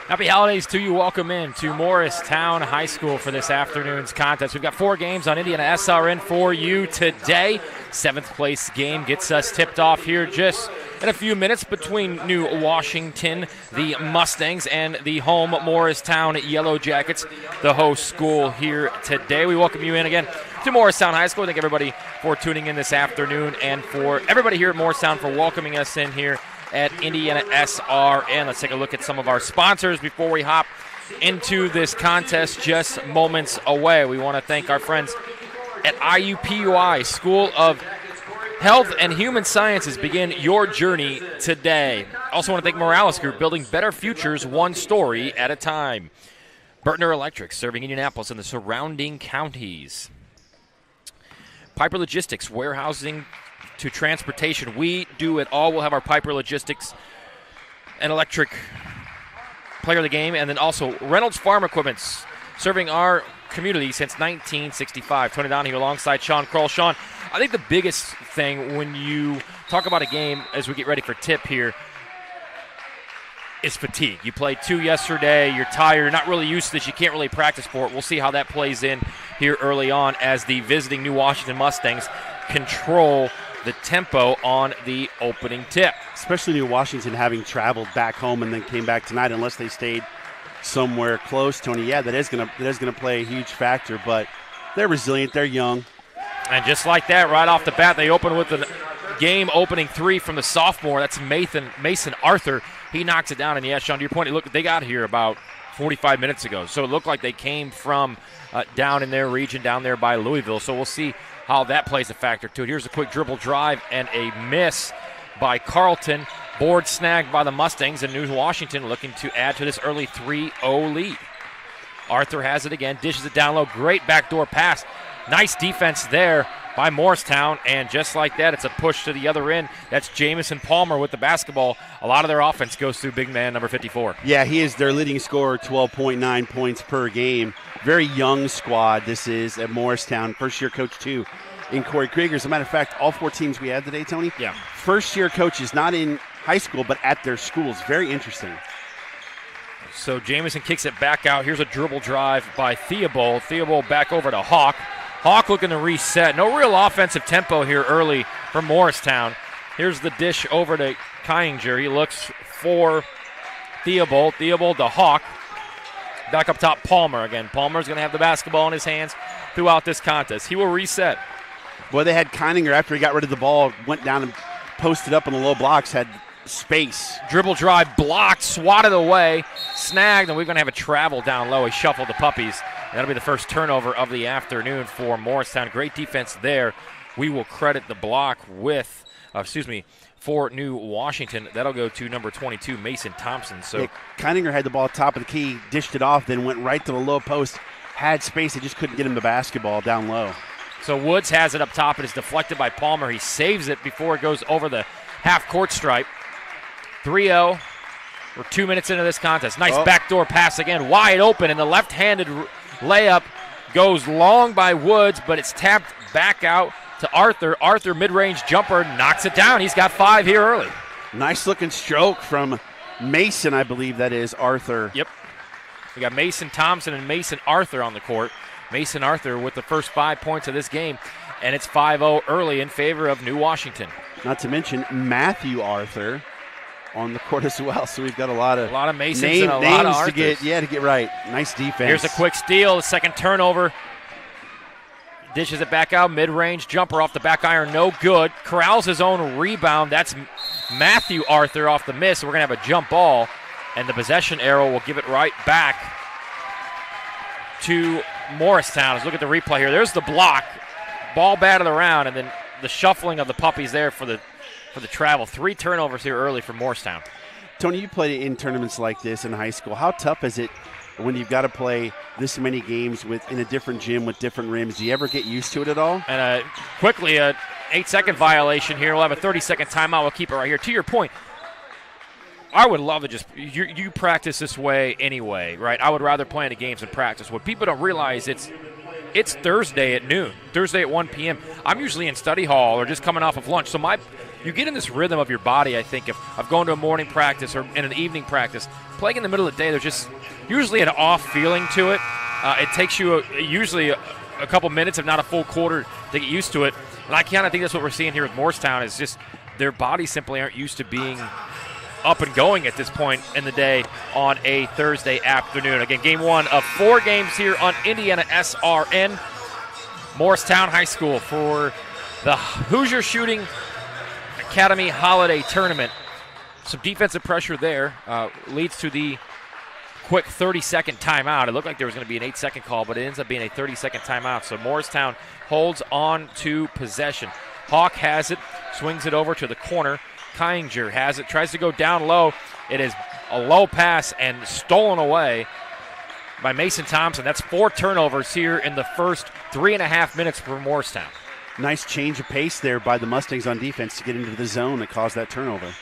Happy holidays to you. Welcome in to Morristown High School for this afternoon's contest. We've got 4 games on IndianaSRN for you today. 7th place game gets us tipped off here just in a few minutes between New Washington, the Mustangs, and the home Morristown Yellow Jackets, the host school here today. We welcome you in again to Morristown High School. Thank everybody for tuning in this afternoon, and for everybody here at Morristown for welcoming us in here at IndianaSRN. Let's take a look at some of our sponsors before we hop into this contest just moments away. We want to thank our friends at IUPUI, School of Health and Human Sciences. Begin your journey today. Also want to thank Morales Group, building better futures one story at a time. Burtner Electric, serving Indianapolis and the surrounding counties. Piper Logistics, warehousing to transportation. We do it all. We'll have our Piper Logistics and Electric player of the game. And then also Reynolds Farm Equipment, serving our community since 1965. Tony Donahue alongside Sean Kroll. Sean, I think the biggest thing when you talk about a game as we get ready for tip here is fatigue. You played 2 yesterday. You're tired. You're not really used to this. You can't really practice for it. We'll see how that plays in here early on as the visiting New Washington Mustangs control the tempo on the opening tip. Especially New Washington having traveled back home and then came back tonight, unless they stayed somewhere close, Tony. Yeah, that is gonna play a huge factor, but they're resilient, they're young. And just like that, right off the bat, they open with the game-opening 3 from the sophomore. That's Mason Arthur. He knocks it down, and yeah, Sean, to your point, look, they got here about 45 minutes ago, so it looked like they came from down in their region, down there by Louisville, so we'll see how that plays a factor to it. Here's a quick dribble drive and a miss by Carlton. Board snagged by the Mustangs, and New Washington looking to add to this early 3-0 lead. Arthur has it again, dishes it down low. Great backdoor pass. Nice defense there by Morristown, and just like that, it's a push to the other end. That's Jamison Palmer with the basketball. A lot of their offense goes through big man number 54. Yeah, he is their leading scorer, 12.9 points per game. Very young squad this is at Morristown. First-year coach, too, in Corey Krieger. As a matter of fact, all 4 teams we had today, Tony, yeah, first-year coaches, not in high school, but at their schools. Very interesting. So Jamison kicks it back out. Here's a dribble drive by Theobald. Theobald back over to Hawk. Hawk looking to reset. No real offensive tempo here early from Morristown. Here's the dish over to Kyinger. He looks for Theobald. Theobald to Hawk. Back up top, Palmer again. Palmer's going to have the basketball in his hands throughout this contest. He will reset. Boy, they had Kyinger after he got rid of the ball, went down and posted up in the low blocks, had space. Dribble drive, blocked, swatted away, snagged, and we're going to have a travel down low. He shuffled the puppies. That'll be the first turnover of the afternoon for Morristown. Great defense there. We will credit the block with, for New Washington. That'll go to number 22, Mason Thompson. So yeah, Kyinger had the ball top of the key, dished it off, then went right to the low post, had space. They just couldn't get him the basketball down low. So Woods has it up top. It is deflected by Palmer. He saves it before it goes over the half-court stripe. 3-0. We're 2 minutes into this contest. Nice backdoor pass again, wide open, and the left-handed layup goes long by Woods, but it's tapped back out to Arthur. Arthur, mid-range jumper, knocks it down. He's got 5 here early. Nice-looking stroke from Mason, I believe that is, Arthur. Yep. We got Mason Thompson and Mason Arthur on the court. Mason Arthur with the first 5 points of this game, and it's 5-0 early in favor of New Washington. Not to mention Matthew Arthur on the court as well. So we've got a lot of Masons and a lot of Arthurs. to get right. Nice defense. Here's a quick steal, the second turnover. Dishes it back out, mid-range jumper off the back iron, no good. Corrals his own rebound. That's Matthew Arthur off the miss. We're going to have a jump ball, and the possession arrow will give it right back to Morristown. Let's look at the replay here. There's the block. Ball batted around, and then the shuffling of the puppies there for the travel. 3 turnovers here early for Morristown. Tony, you played in tournaments like this in high school. How tough is it when you've got to play this many games in a different gym with different rims? Do you ever get used to it at all? And quickly, a 8-second violation here. We'll have a 30-second timeout. We'll keep it right here. To your point, I would love to just you practice this way anyway, right? I would rather play in the games than practice. What people don't realize, it's Thursday at noon, Thursday at 1 p.m. I'm usually in study hall or just coming off of lunch. So you get in this rhythm of your body, I think, of going to a morning practice or in an evening practice. Playing in the middle of the day, there's just usually an off feeling to it. It takes you usually a couple minutes, if not a full quarter, to get used to it. And I kind of think that's what we're seeing here with Morristown is just their bodies simply aren't used to being up and going at this point in the day on a Thursday afternoon. Again, game 1 of 4 games here on IndianaSRN. Morristown High School for the Hoosier Shooting Academy Holiday Tournament. Some defensive pressure there leads to the quick 30-second timeout. It looked like there was going to be an 8-second call, but it ends up being a 30-second timeout. So Morristown holds on to possession. Hawk has it, swings it over to the corner. Kinger has it, tries to go down low. It is a low pass and stolen away by Mason Thompson. That's 4 turnovers here in the first 3.5 minutes for Morristown. Nice change of pace there by the Mustangs on defense to get into the zone that caused that turnover.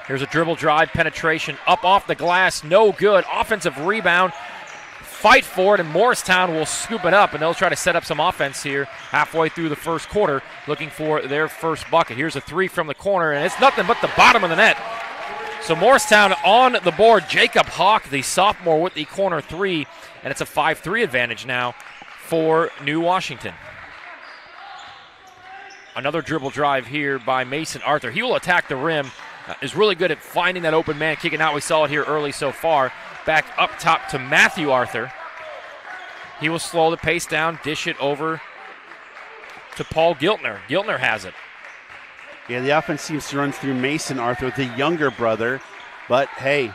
Here's a dribble drive, penetration, up off the glass, no good. Offensive rebound, fight for it, and Morristown will scoop it up, and they'll try to set up some offense here halfway through the first quarter, looking for their first bucket. Here's a 3 from the corner, and it's nothing but the bottom of the net. So Morristown on the board. Jacob Hawk, the sophomore, with the corner 3, and it's a 5-3 advantage now for New Washington. Another dribble drive here by Mason Arthur. He will attack the rim. Is really good at finding that open man, kicking out. We saw it here early so far. Back up top to Matthew Arthur. He will slow the pace down, dish it over to Paul Giltner. Giltner has it. Yeah, the offense seems to run through Mason Arthur, the younger brother. But, hey,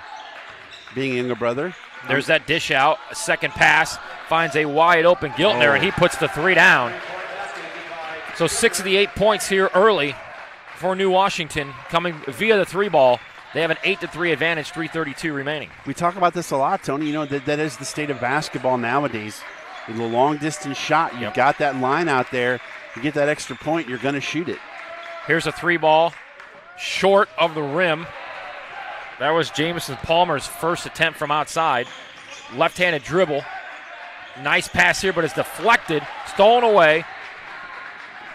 being a younger brother. There's that dish out. A second pass finds a wide open Giltner, and he puts the 3 down. So 6 of the 8 points here early for New Washington coming via the 3 ball. They have an 8-3 advantage, 3:32 remaining. We talk about this a lot, Tony. You know, that is the state of basketball nowadays. With a long-distance shot, you've got that line out there. You get that extra point, you're going to shoot it. Here's a 3 ball, short of the rim. That was Jamison Palmer's first attempt from outside. Left-handed dribble. Nice pass here, but it's deflected, stolen away.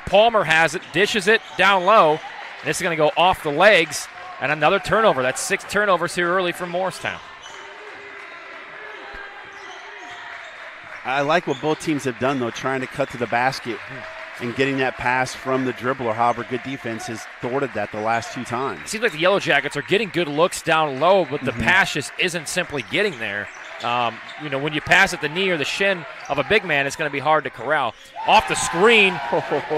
Palmer has it, dishes it down low. This is going to go off the legs, and another turnover. That's 6 turnovers here early from Morristown. I like what both teams have done, though, trying to cut to the basket and getting that pass from the dribble, or however good defense has thwarted that the last 2 times. It seems like the Yellow Jackets are getting good looks down low, but the pass just isn't simply getting there. When you pass at the knee or the shin of a big man, it's going to be hard to corral. Off the screen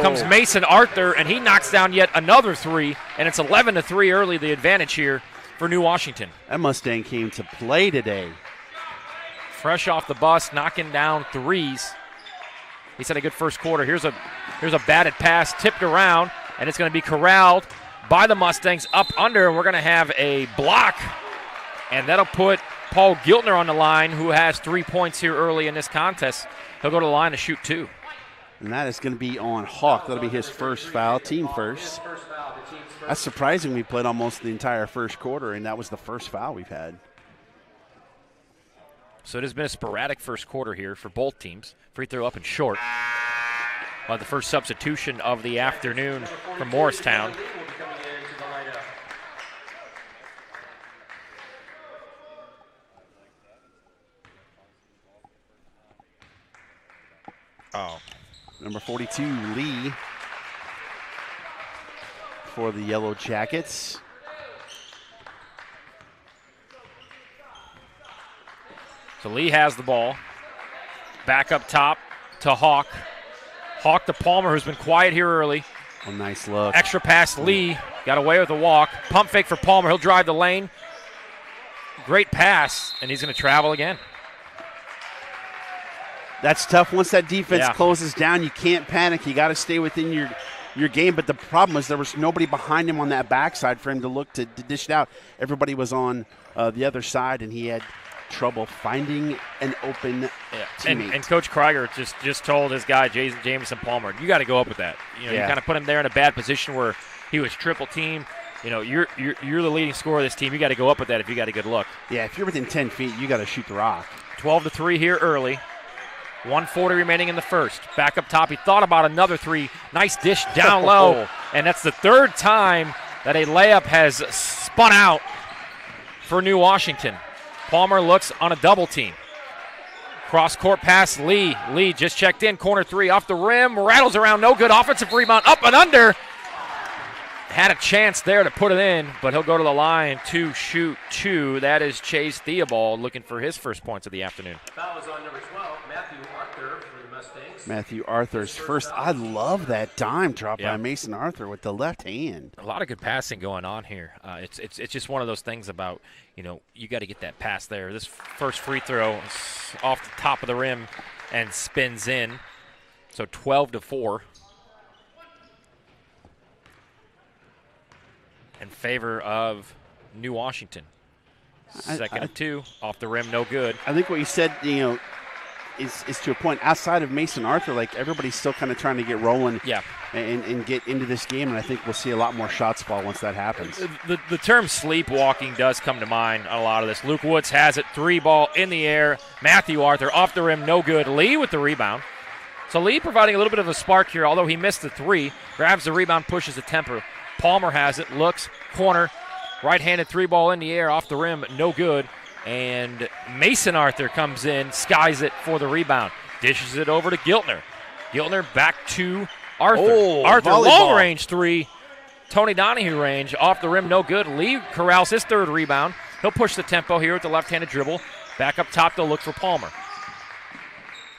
comes Mason Arthur, and he knocks down yet another 3, and it's 11-3 early, the advantage here for New Washington. That Mustang came to play today. Fresh off the bus, knocking down 3s. He's had a good first quarter. Here's a batted pass, tipped around, and it's going to be corralled by the Mustangs up under, and we're going to have a block, and that'll put Paul Giltner on the line, who has 3 points here early in this contest. He'll go to the line to shoot 2. And that is going to be on Hawk. That'll be his first foul, team first. That's surprising. We played almost the entire first quarter, and that was the first foul we've had. So it has been a sporadic first quarter here for both teams. Free throw up and short. The first substitution of the afternoon from Morristown. Number 42, Lee, for the Yellow Jackets. So Lee has the ball. Back up top to Hawk. Hawk to Palmer, who's been quiet here early. A nice look. Extra pass, Lee. Got away with a walk. Pump fake for Palmer. He'll drive the lane. Great pass, and he's going to travel again. That's tough. Once that defense closes down, you can't panic. You got to stay within your game. But the problem is there was nobody behind him on that backside for him to look to dish it out. Everybody was on the other side, and he had trouble finding an open teammate. And Coach Krieger just told his guy, Jamison Palmer, you got to go up with that. You kind of put him there in a bad position where he was triple teamed. You're the leading scorer of this team. You got to go up with that if you got a good look. Yeah, if you're within 10 feet, you got to shoot the rock. 12-3 here early. 1:40 remaining in the first. Back up top, he thought about another three. Nice dish down low, and that's the third time that a layup has spun out for New Washington. Palmer looks on a double team. Cross-court pass, Lee. Lee just checked in, corner three off the rim, rattles around, no good. Offensive rebound, up and under. Had a chance there to put it in, but he'll go to the line to shoot two. That is Chase Theobald looking for his first points of the afternoon. Foul is on number 12, Matthew Arthur for the Mustangs. Matthew Arthur's first. I love that dime drop by Mason Arthur with the left hand. A lot of good passing going on here. It's just one of those things about, you got to get that pass there. This first free throw is off the top of the rim and spins in. So 12-4. In favor of New Washington. Second and two, off the rim, no good. I think what you said, is to a point. Outside of Mason Arthur, like everybody's still kind of trying to get rolling and get into this game, and I think we'll see a lot more shots fall once that happens. The term sleepwalking does come to mind on a lot of this. Luke Woods has it, three ball in the air. Matthew Arthur off the rim, no good. Lee with the rebound. So Lee providing a little bit of a spark here, although he missed the three. Grabs the rebound, pushes the tempo. Palmer has it, looks, corner, right-handed three ball in the air, off the rim, no good. And Mason Arthur comes in, skies it for the rebound, dishes it over to Giltner. Giltner back to Arthur. Arthur, long-range three, Tony Donahue range, off the rim, no good. Lee corrals his third rebound. He'll push the tempo here with the left-handed dribble. Back up top, they'll look for Palmer.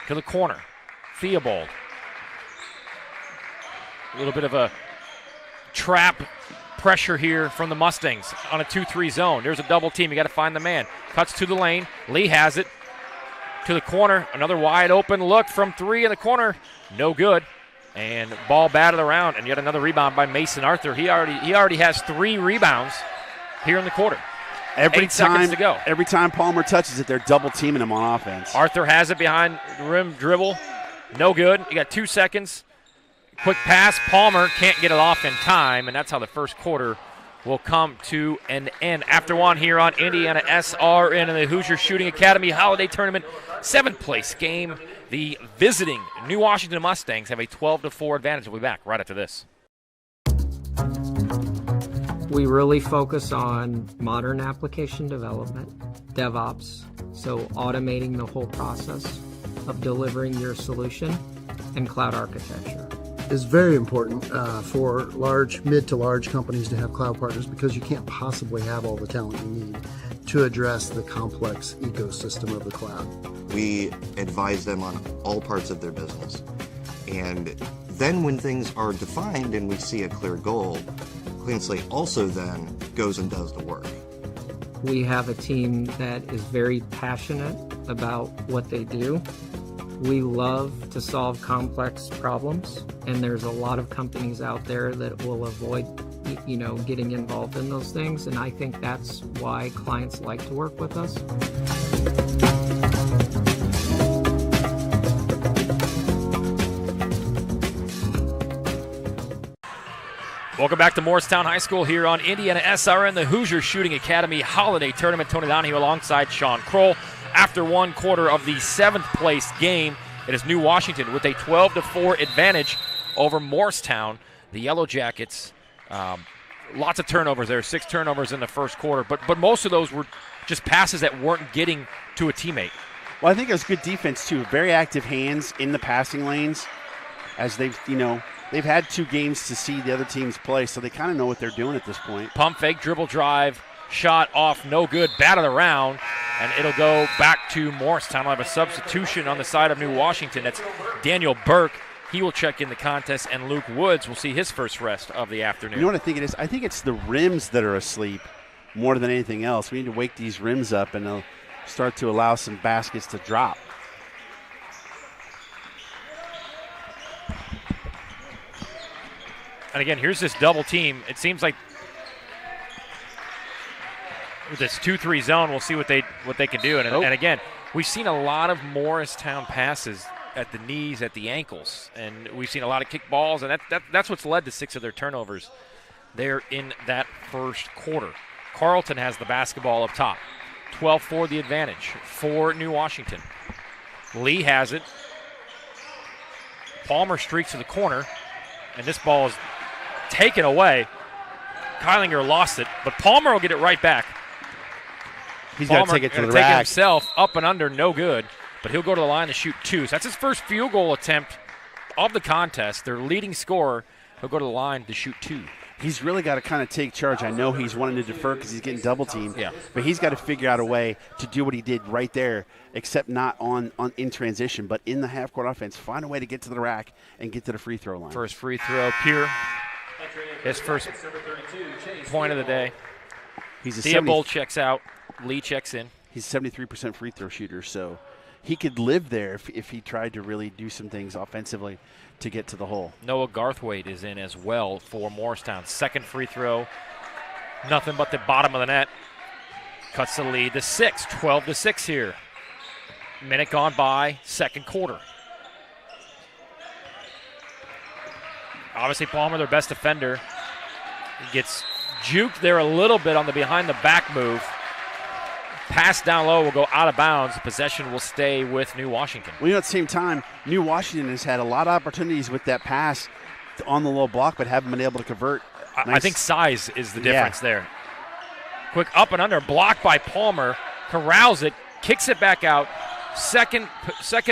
To the corner, Theobald. A little bit of a trap pressure here from the Mustangs on a 2-3 zone. There's a double team. You got to find the man. Cuts to the lane. Lee has it to the corner. Another wide open look from three in the corner. No good. And ball batted around, and yet another rebound by Mason Arthur. He already has 3 rebounds here in the quarter. 8 seconds to go. Every time Palmer touches it, they're double teaming him on offense. Arthur has it behind the rim dribble. No good. You got 2 seconds. Quick pass, Palmer can't get it off in time, and that's how the first quarter will come to an end. After one here on IndianaSRN in the Hoosier Shooting Academy Holiday Tournament, 7th place game. The visiting New Washington Mustangs have a 12-4 advantage. We'll be back right after this. We really focus on modern application development, DevOps, so automating the whole process of delivering your solution, and cloud architecture. Is very important for mid to large companies to have cloud partners, because you can't possibly have all the talent you need to address the complex ecosystem of the cloud. We advise them on all parts of their business. And then when things are defined and we see a clear goal, Clean Slate also then goes and does the work. We have a team that is very passionate about what they do. We love to solve complex problems, and there's a lot of companies out there that will avoid, getting involved in those things, and I think that's why clients like to work with us. Welcome back to Morristown High School here on IndianaSRN, the Hoosier Shooting Academy Holiday Tournament. Tony Donahue alongside Sean Kroll. After one quarter of the 7th place game, it is New Washington with a 12-4 advantage over Morristown. The Yellow Jackets, lots of turnovers there, 6 turnovers in the first quarter, but most of those were just passes that weren't getting to a teammate. Well, I think it was good defense too. Very active hands in the passing lanes, as they've had 2 games to see the other teams play, so they kind of know what they're doing at this point. Pump fake, dribble drive, shot off, no good, batted around, and it'll go back to Morristown. We'll have a substitution on the side of New Washington. That's Daniel Burke. He will check in the contest, and Luke Woods will see his first rest of the afternoon. You know what I think it is? I think it's the rims that are asleep more than anything else. We need to wake these rims up, and they'll start to allow some baskets to drop. And again, here's this double team. It seems like with this 2-3 zone, we'll see what they can do. And again, we've seen a lot of Morristown passes at the knees, at the ankles, and we've seen a lot of kick balls, and that's what's led to 6 of their turnovers there in that first quarter. Carlton has the basketball up top. 12-4 the advantage for New Washington. Lee has it. Palmer streaks to the corner, and this ball is taken away. Kylinger lost it, but Palmer will get it right back. He's got to take it to the rack. Take it himself, up and under, no good, but he'll go to the line to shoot 2. So that's his first field goal attempt of the contest. Their leading scorer, he'll go to the line to shoot 2. He's really got to kind of take charge. I know he's wanting to defer because he's getting double teamed, but he's got to figure out a way to do what he did right there, except not in transition, but in the half-court offense. Find a way to get to the rack and get to the free throw line. First free throw, Pure. His first point of the day. Theobald checks out. Lee checks in. He's a 73% free throw shooter, so he could live there if he tried to really do some things offensively to get to the hole. Noah Garthwaite is in as well for Morristown. Second free throw. Nothing but the bottom of the net. Cuts the lead to 6. 12-6 here. Minute gone by, second quarter. Obviously, Palmer, their best defender, gets juked there a little bit on the behind-the-back move. Pass down low will go out of bounds. Possession will stay with New Washington. Well, at the same time, New Washington has had a lot of opportunities with that pass on the low block, but haven't been able to convert. I think size is the difference there. Quick up and under, blocked by Palmer, corrals it, kicks it back out. Second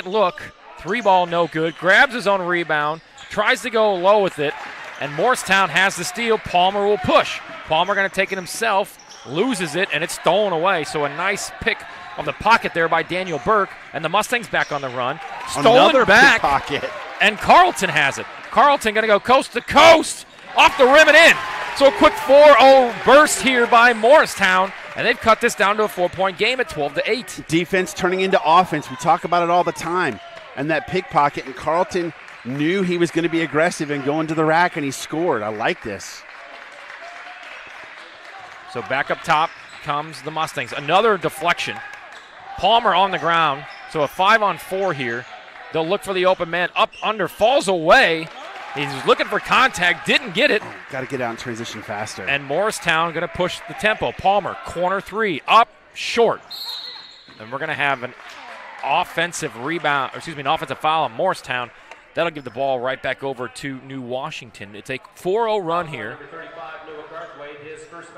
look, 3-ball, no good. Grabs his own rebound, tries to go low with it, and Morristown has the steal. Palmer will push. Palmer going to take it himself. Loses it, and it's stolen away. So a nice pick of the pocket there by Daniel Burke, and the Mustangs back on the run. Stolen Another back, pocket. And Carlton has it. Carlton going to go coast to coast, off the rim and in. So a quick 4-0 burst here by Morristown, and they've cut this down to a 4-point game at 12-8. Defense turning into offense. We talk about it all the time. And that pickpocket, and Carlton knew he was going to be aggressive and going to the rack, and he scored. I like this. So back up top comes the Mustangs. Another deflection. Palmer on the ground. So a 5-on-4 here. They'll look for the open man. Up under, falls away. He's looking for contact, didn't get it. Got to get out and transition faster. And Morristown going to push the tempo. Palmer, corner 3, up, short. And we're going to have an offensive foul on Morristown. That'll give the ball right back over to New Washington. It's a 4-0 run here.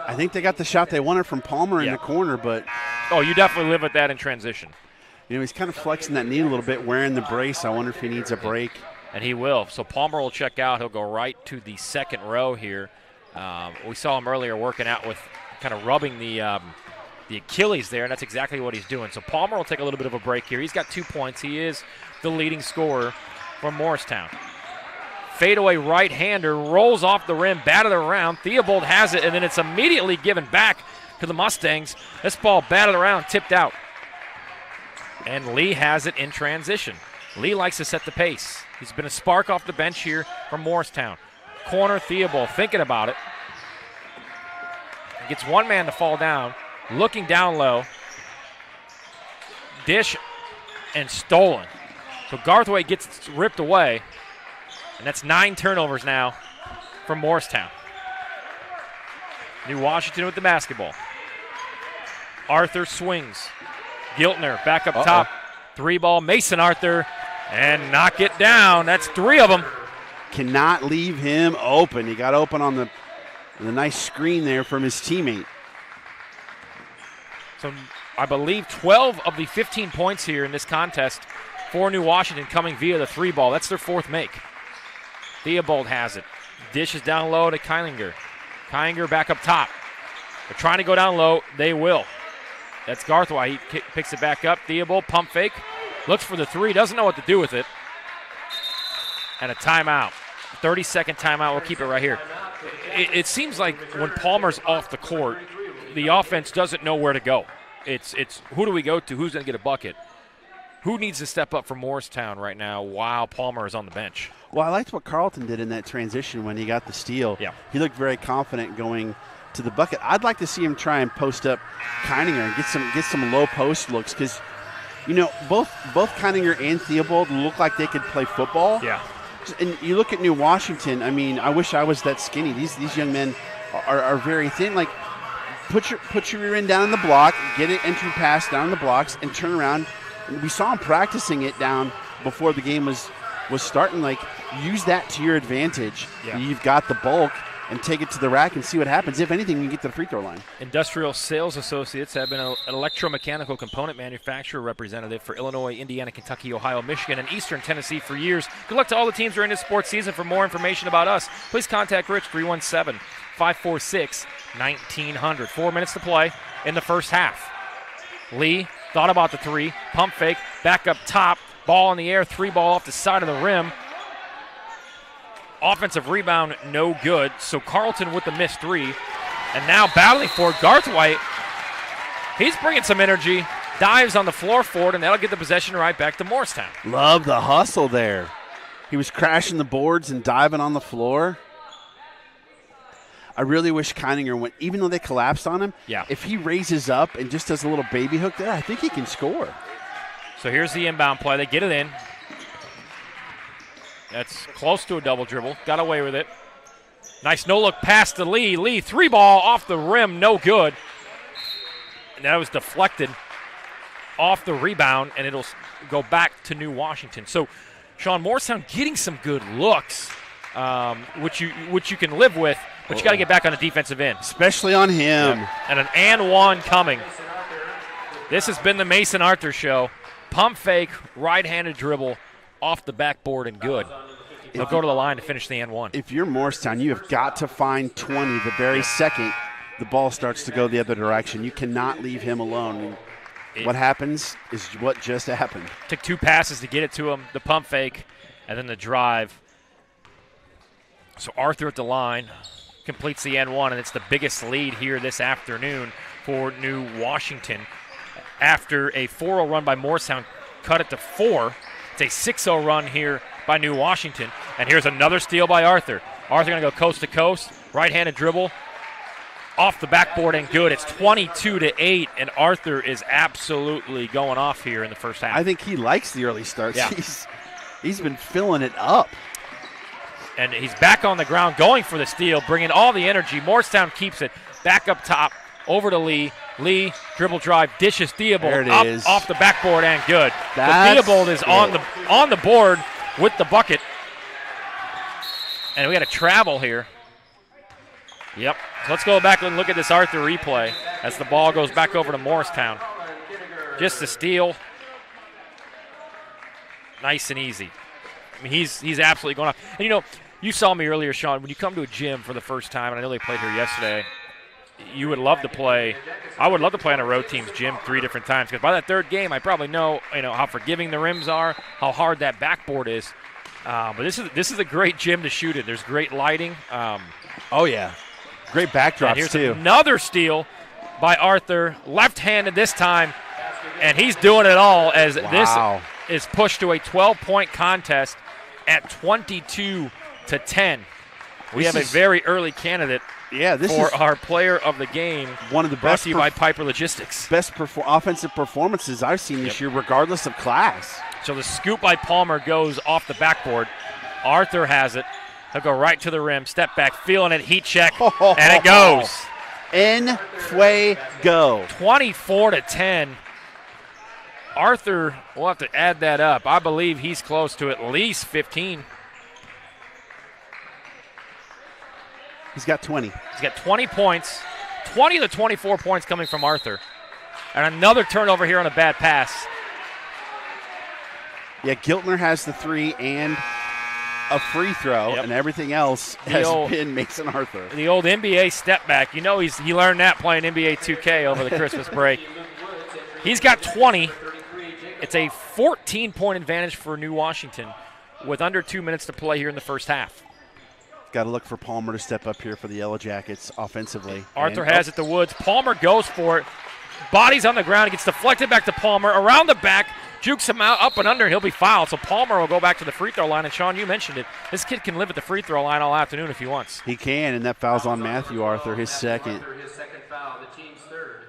I think they got the shot they wanted from Palmer in the corner, but... Oh, you definitely live with that in transition. He's kind of flexing that knee a little bit, wearing the brace. I wonder if he needs a break. And he will. So Palmer will check out. He'll go right to the second row here. We saw him earlier working out with kind of rubbing the Achilles there, and that's exactly what he's doing. So Palmer will take a little bit of a break here. He's got 2 points. He is the leading scorer from Morristown. Fadeaway right-hander, rolls off the rim, batted around. Theobald has it, and then it's immediately given back to the Mustangs. This ball batted around, tipped out. And Lee has it in transition. Lee likes to set the pace. He's been a spark off the bench here from Morristown. Corner, Theobald thinking about it. He gets one man to fall down, looking down low. Dish and stolen. So Garthwaite gets ripped away. And that's 9 turnovers now from Morristown. New Washington with the basketball. Arthur swings. Giltner back up top. 3-ball, Mason Arthur, and knock it down. That's 3 of them. Cannot leave him open. He got open on the nice screen there from his teammate. So I believe 12 of the 15 points here in this contest for New Washington coming via the 3-ball. That's their 4th make. Theobald has it. Dishes down low to Kylinger. Kylinger back up top. They're trying to go down low. They will. That's Garthwaite. He picks it back up. Theobald, pump fake. Looks for the 3. Doesn't know what to do with it. And a timeout. 30-second timeout. We'll keep it right here. It seems like when Palmer's off the court, the offense doesn't know where to go. It's who do we go to? Who's going to get a bucket? Who needs to step up for Morristown right now while Palmer is on the bench? Well, I liked what Carlton did in that transition when he got the steal. Yeah. He looked very confident going to the bucket. I'd like to see him try and post up Kyninger and get some low post looks because, both Kyninger and Theobald look like they could play football. Yeah. And you look at New Washington, I wish I was that skinny. These young men are very thin. Like, put your rear end down in the block, get an entry pass down in the blocks, and turn around. And we saw him practicing it down before the game was was starting, like, use that to your advantage. Yeah. You've got the bulk, and take it to the rack and see what happens. If anything, you can get to the free throw line. Industrial Sales Associates have been an electromechanical component manufacturer representative for Illinois, Indiana, Kentucky, Ohio, Michigan, and Eastern Tennessee for years. Good luck to all the teams during this sports season. For more information about us, please contact Rich, 317-546-1900. 4 minutes to play in the first half. Lee thought about the three, pump fake, back up top, ball in the air, three ball off the side of the rim. Offensive rebound, no good. So Carlton with the missed three. And now battling for it, Garth White. He's bringing some energy, dives on the floor for it, and that'll get the possession right back to Morristown. Love the hustle there. He was crashing the boards and diving on the floor. I really wish Keininger went, even though they collapsed on him, if he raises up and just does a little baby hook there, I think he can score. So here's the inbound play. They get it in. That's close to a double dribble. Got away with it. Nice no-look pass to Lee. Lee, three ball off the rim, no good. And that was deflected off the rebound, and it'll go back to New Washington. So, Sean, Morristown getting some good looks, which you can live with, but you got to get back on the defensive end. Especially on him. Yeah. And an and one coming. This has been the Mason Arthur Show. Pump fake, right-handed dribble, off the backboard and good. They'll go to the line to finish the N1. If you're Morristown, you have got to find 20 the very second the ball starts to go the other direction. You cannot leave him alone. What happens is what just happened. Took two passes to get it to him, the pump fake, and then the drive. So Arthur at the line completes the N1, and it's the biggest lead here this afternoon for New Washington. After a 4-0 run by Morristown, cut it to 4. It's a 6-0 run here by New Washington. And here's another steal by Arthur. Arthur going to go coast to coast, right-handed dribble, off the backboard and good. It's 22-8, and Arthur is absolutely going off here in the first half. I think he likes the early starts. Yeah. He's been filling it up. And he's back on the ground going for the steal, bringing all the energy. Morristown keeps it back up top, over to Lee. Lee, dribble drive, dishes Theobald up is. Off the backboard and good. That's Theobald is on the board with the bucket. And we got a travel here. Yep. So let's go back and look at this Arthur replay as the ball goes back over to Morristown. Just a steal. Nice and easy. I mean, he's absolutely going off. And, you saw me earlier, Sean, when you come to a gym for the first time, and I know they played here yesterday, you would love to play. I would love to play on a road team's gym 3 different times, because by that third game, I probably know how forgiving the rims are, how hard that backboard is. But this is a great gym to shoot in. There's great lighting. Oh yeah, great backdrops here's too. Another steal by Arthur, left-handed this time, and he's doing it all as this is pushed to a 12-point contest at 22-10. We have a very early candidate. Yeah, this for is our player of the game. One of the brought best to you by Piper Logistics. Best offensive performances I've seen this year, regardless of class. So the scoop by Palmer goes off the backboard. Arthur has it. He'll go right to the rim. Step back, feeling it, heat check, and it goes. En fuego. 24-10. Arthur, we'll have to add that up. I believe he's close to at least 15. He's got 20. He's got 20 points. 20 of the 24 points coming from Arthur. And another turnover here on a bad pass. Yeah, Giltner has the 3 and a free throw, and everything else has been Mason Arthur. The old NBA step back. He learned that playing NBA 2K over the Christmas break. He's got 20. It's a 14-point advantage for New Washington with under 2 minutes to play here in the first half. Got to look for Palmer to step up here for the Yellow Jackets offensively. Arthur has it to Woods. Palmer goes for it. Body's on the ground. It gets deflected back to Palmer. Around the back. Jukes him out, up and under, and he'll be fouled. So Palmer will go back to the free throw line. And, Sean, you mentioned it. This kid can live at the free throw line all afternoon if he wants. He can, and that foul's on Matthew Arthur, his second. Foul, the team's third.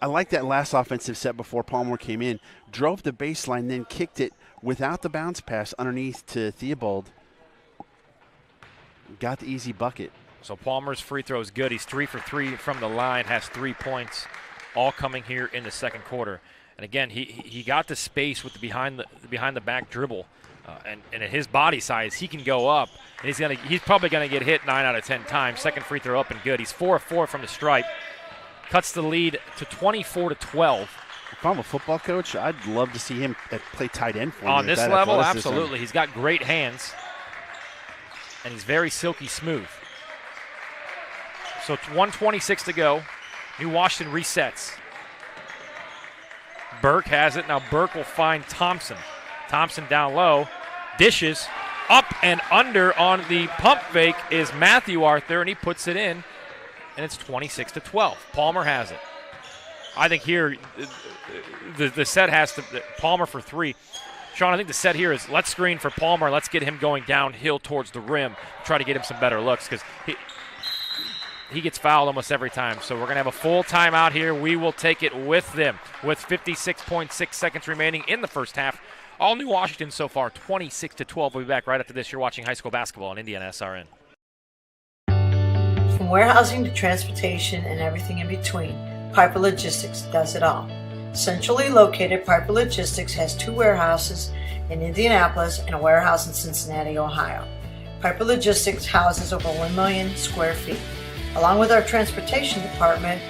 I like that last offensive set before Palmer came in. Drove the baseline, then kicked it without the bounce pass underneath to Theobald. Got the easy bucket. So Palmer's free throw is good. He's 3 for 3 from the line, has 3 points, all coming here in the second quarter. And again, he got the space with the behind the back dribble And at his body size, he can go up. And he's probably going to get hit 9 out of 10 times. Second free throw up and good. He's 4 of 4 from the stripe. Cuts the lead to 24-12. If I'm a football coach, I'd love to see him play tight end for me. On this level, absolutely. He's got great hands, and he's very silky smooth. So 1:26 to go. New Washington resets. Burke has it. Now Burke will find Thompson. Thompson down low. Dishes. Up and under on the pump fake is Matthew Arthur, and he puts it in, and it's 26-12. Palmer has it. I think here the set has to – Palmer for 3. Sean, I think the set here is let's screen for Palmer. Let's get him going downhill towards the rim, try to get him some better looks because he gets fouled almost every time. So we're going to have a full timeout here. We will take it with them with 56.6 seconds remaining in the first half. All New Washington so far, 26-12. We'll be back right after this. You're watching high school basketball on IndianaSRN. From warehousing to transportation and everything in between, Piper Logistics does it all. Centrally located, Piper Logistics has 2 warehouses in Indianapolis and a warehouse in Cincinnati, Ohio. Piper Logistics houses over 1 million square feet. Along with our transportation department,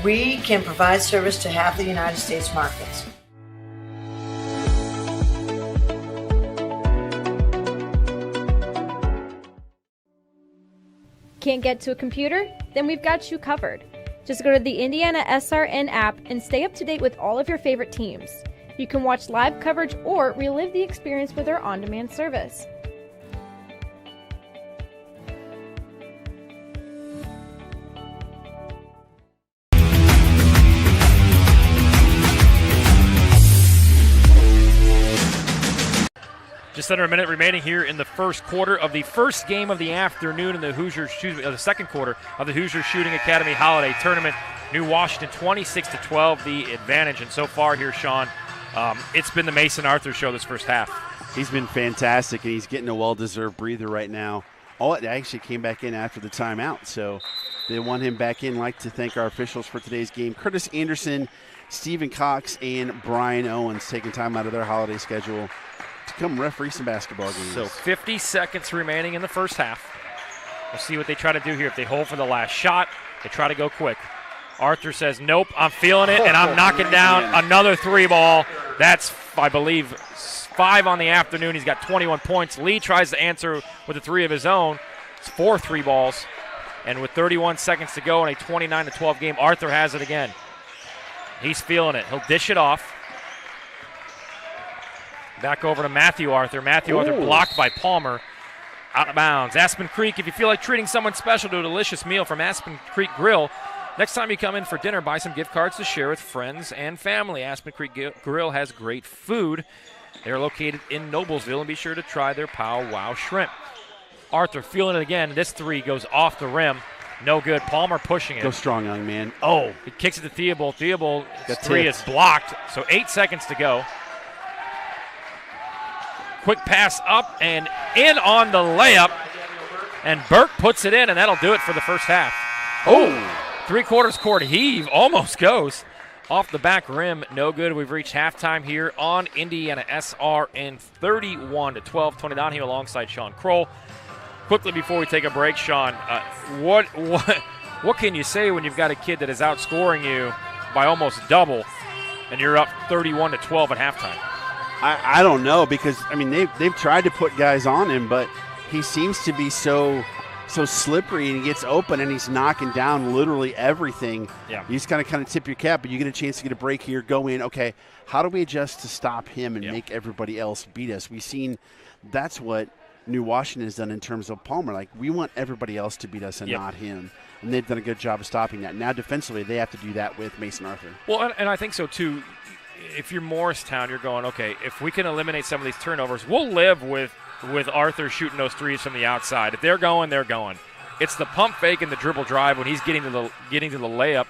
we can provide service to half the United States markets. Can't get to a computer? Then we've got you covered. Just go to the IndianaSRN app and stay up to date with all of your favorite teams. You can watch live coverage or relive the experience with our on-demand service. Just under a minute remaining here in the first quarter of the first game of the afternoon in the the second quarter of the Hoosier Shooting Academy Holiday Tournament. New Washington 26-12, the advantage. And so far here, Sean, it's been the Mason Arthur show this first half. He's been fantastic, and he's getting a well-deserved breather right now. Oh, it actually came back in after the timeout, so they want him back in. I'd like to thank our officials for today's game. Curtis Anderson, Stephen Cox, and Brian Owens taking time out of their holiday schedule to come referee some basketball games. So 50 seconds remaining in the first half. We'll see what they try to do here. If they hold for the last shot, they try to go quick. Arthur says, nope, I'm feeling it, and I'm knocking down another 3 ball. That's, I believe, 5 on the afternoon. He's got 21 points. Lee tries to answer with a 3 of his own. It's 4 3 balls. And with 31 seconds to go in a 29-12 game, Arthur has it again. He's feeling it. He'll dish it off. Back over to Matthew Arthur. Matthew Arthur blocked by Palmer. Out of bounds. Aspen Creek, if you feel like treating someone special to a delicious meal from Aspen Creek Grill, next time you come in for dinner, buy some gift cards to share with friends and family. Aspen Creek Grill has great food. They're located in Noblesville, and be sure to try their Pow Wow Shrimp. Arthur feeling it again. This 3 goes off the rim. No good. Palmer pushing it. Go strong, young man. Oh, he kicks it to Theobald. Theobald's 3 is blocked, so 8 seconds to go. Quick pass up and in on the layup, and Burke puts it in, and that'll do it for the first half. Oh, 3/4 court heave almost goes off the back rim. No good. We've reached halftime here on IndianaSRN 31-12. Tony Donahue alongside Sean Kroll. Quickly before we take a break, Sean, what can you say when you've got a kid that is outscoring you by almost double, and you're up 31-12 at halftime? I don't know, because I mean they've tried to put guys on him, but he seems to be so slippery, and he gets open and he's knocking down literally everything. Yeah. You just kind of tip your cap, but you get a chance to get a break here, go in. Okay, how do we adjust to stop him and make everybody else beat us? We've seen that's what New Washington has done in terms of Palmer. Like, we want everybody else to beat us and not him, and they've done a good job of stopping that. Now defensively, they have to do that with Mason Arthur. Well, and I think so too. If you're Morristown, you're going, okay, if we can eliminate some of these turnovers, we'll live with Arthur shooting those 3s from the outside. If they're going, they're going. It's the pump fake and the dribble drive when he's getting to the layup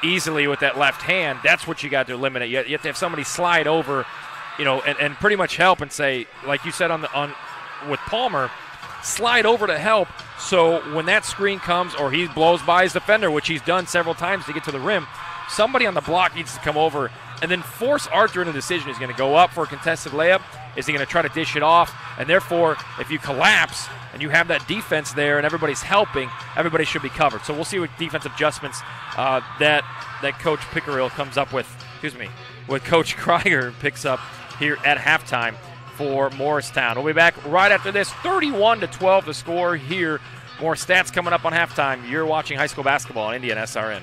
easily with that left hand. That's what you got to eliminate. You have to have somebody slide over, and pretty much help and say, like you said with Palmer, slide over to help. So when that screen comes or he blows by his defender, which he's done several times to get to the rim, somebody on the block needs to come over and then force Arthur into a decision. He's going to go up for a contested layup. Is he going to try to dish it off? And therefore, if you collapse and you have that defense there and everybody's helping, everybody should be covered. So we'll see what defensive adjustments that Coach Pickerill comes up with, what Coach Krieger picks up here at halftime for Morristown. We'll be back right after this. 31-12 the score here. More stats coming up on halftime. You're watching high school basketball on IndianaSRN.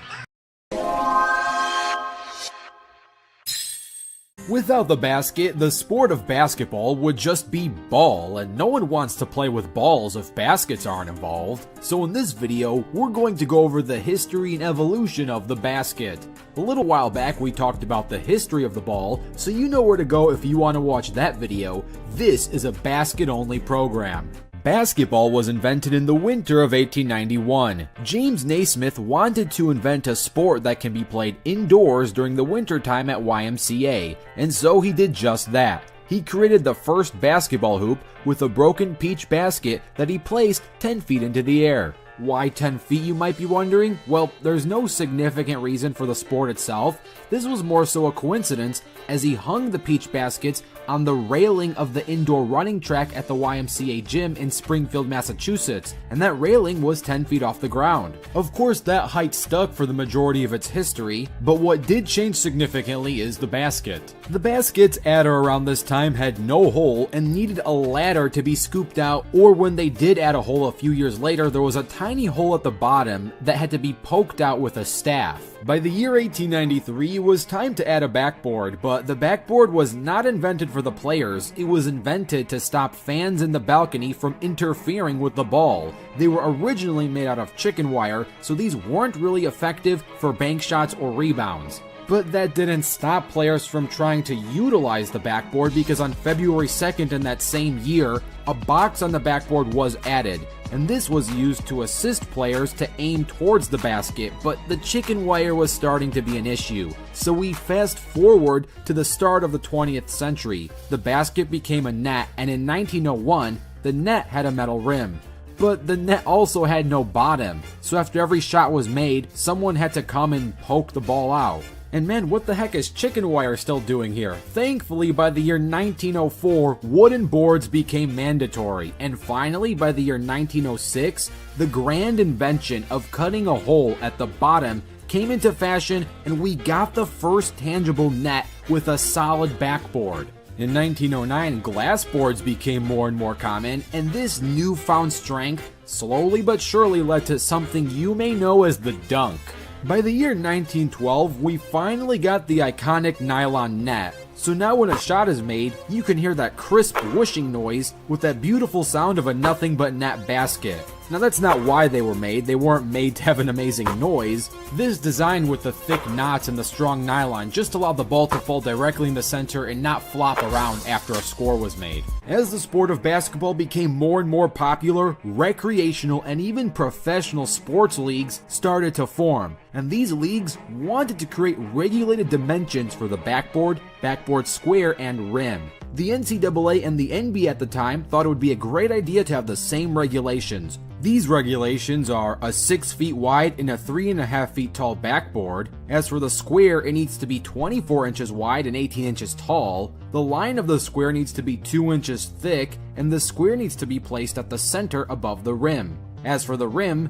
Without the basket, the sport of basketball would just be ball, and no one wants to play with balls if baskets aren't involved. So in this video, we're going to go over the history and evolution of the basket. A little while back, we talked about the history of the ball, so you know where to go if you want to watch that video. This is a basket-only program. Basketball was invented in the winter of 1891. James Naismith wanted to invent a sport that can be played indoors during the winter time at YMCA, and so he did just that. He created the first basketball hoop with a broken peach basket that he placed 10 feet into the air. Why 10 feet, you might be wondering? Well, there's no significant reason for the sport itself. This was more so a coincidence, as he hung the peach baskets on the railing of the indoor running track at the YMCA gym in Springfield, Massachusetts, and that railing was 10 feet off the ground. Of course, that height stuck for the majority of its history, but what did change significantly is the basket. The baskets at or around this time had no hole and needed a ladder to be scooped out, or when they did add a hole a few years later, there was a tiny hole at the bottom that had to be poked out with a staff. By the year 1893, it was time to add a backboard, but the backboard was not invented for the players. It was invented to stop fans in the balcony from interfering with the ball. They were originally made out of chicken wire, so these weren't really effective for bank shots or rebounds. But that didn't stop players from trying to utilize the backboard, because on February 2nd in that same year, a box on the backboard was added, and this was used to assist players to aim towards the basket, but the chicken wire was starting to be an issue. So we fast forward to the start of the 20th century. The basket became a net, and in 1901, the net had a metal rim. But the net also had no bottom, so after every shot was made, someone had to come and poke the ball out. And man, what the heck is chicken wire still doing here? Thankfully, by the year 1904, wooden boards became mandatory. And finally, by the year 1906, the grand invention of cutting a hole at the bottom came into fashion, and we got the first tangible net with a solid backboard. In 1909, glass boards became more and more common, and this newfound strength slowly but surely led to something you may know as the dunk. By the year 1912, we finally got the iconic nylon net. So now when a shot is made, you can hear that crisp whooshing noise with that beautiful sound of a nothing but net basket. Now that's not why they were made. They weren't made to have an amazing noise. This design with the thick knots and the strong nylon just allowed the ball to fall directly in the center and not flop around after a score was made. As the sport of basketball became more and more popular, recreational and even professional sports leagues started to form. And these leagues wanted to create regulated dimensions for the backboard, backboard square, and rim. The NCAA and the NBA at the time thought it would be a great idea to have the same regulations. These regulations are a 6 feet wide and a 3.5 feet tall backboard. As for the square, it needs to be 24 inches wide and 18 inches tall. The line of the square needs to be 2 inches thick, and the square needs to be placed at the center above the rim. As for the rim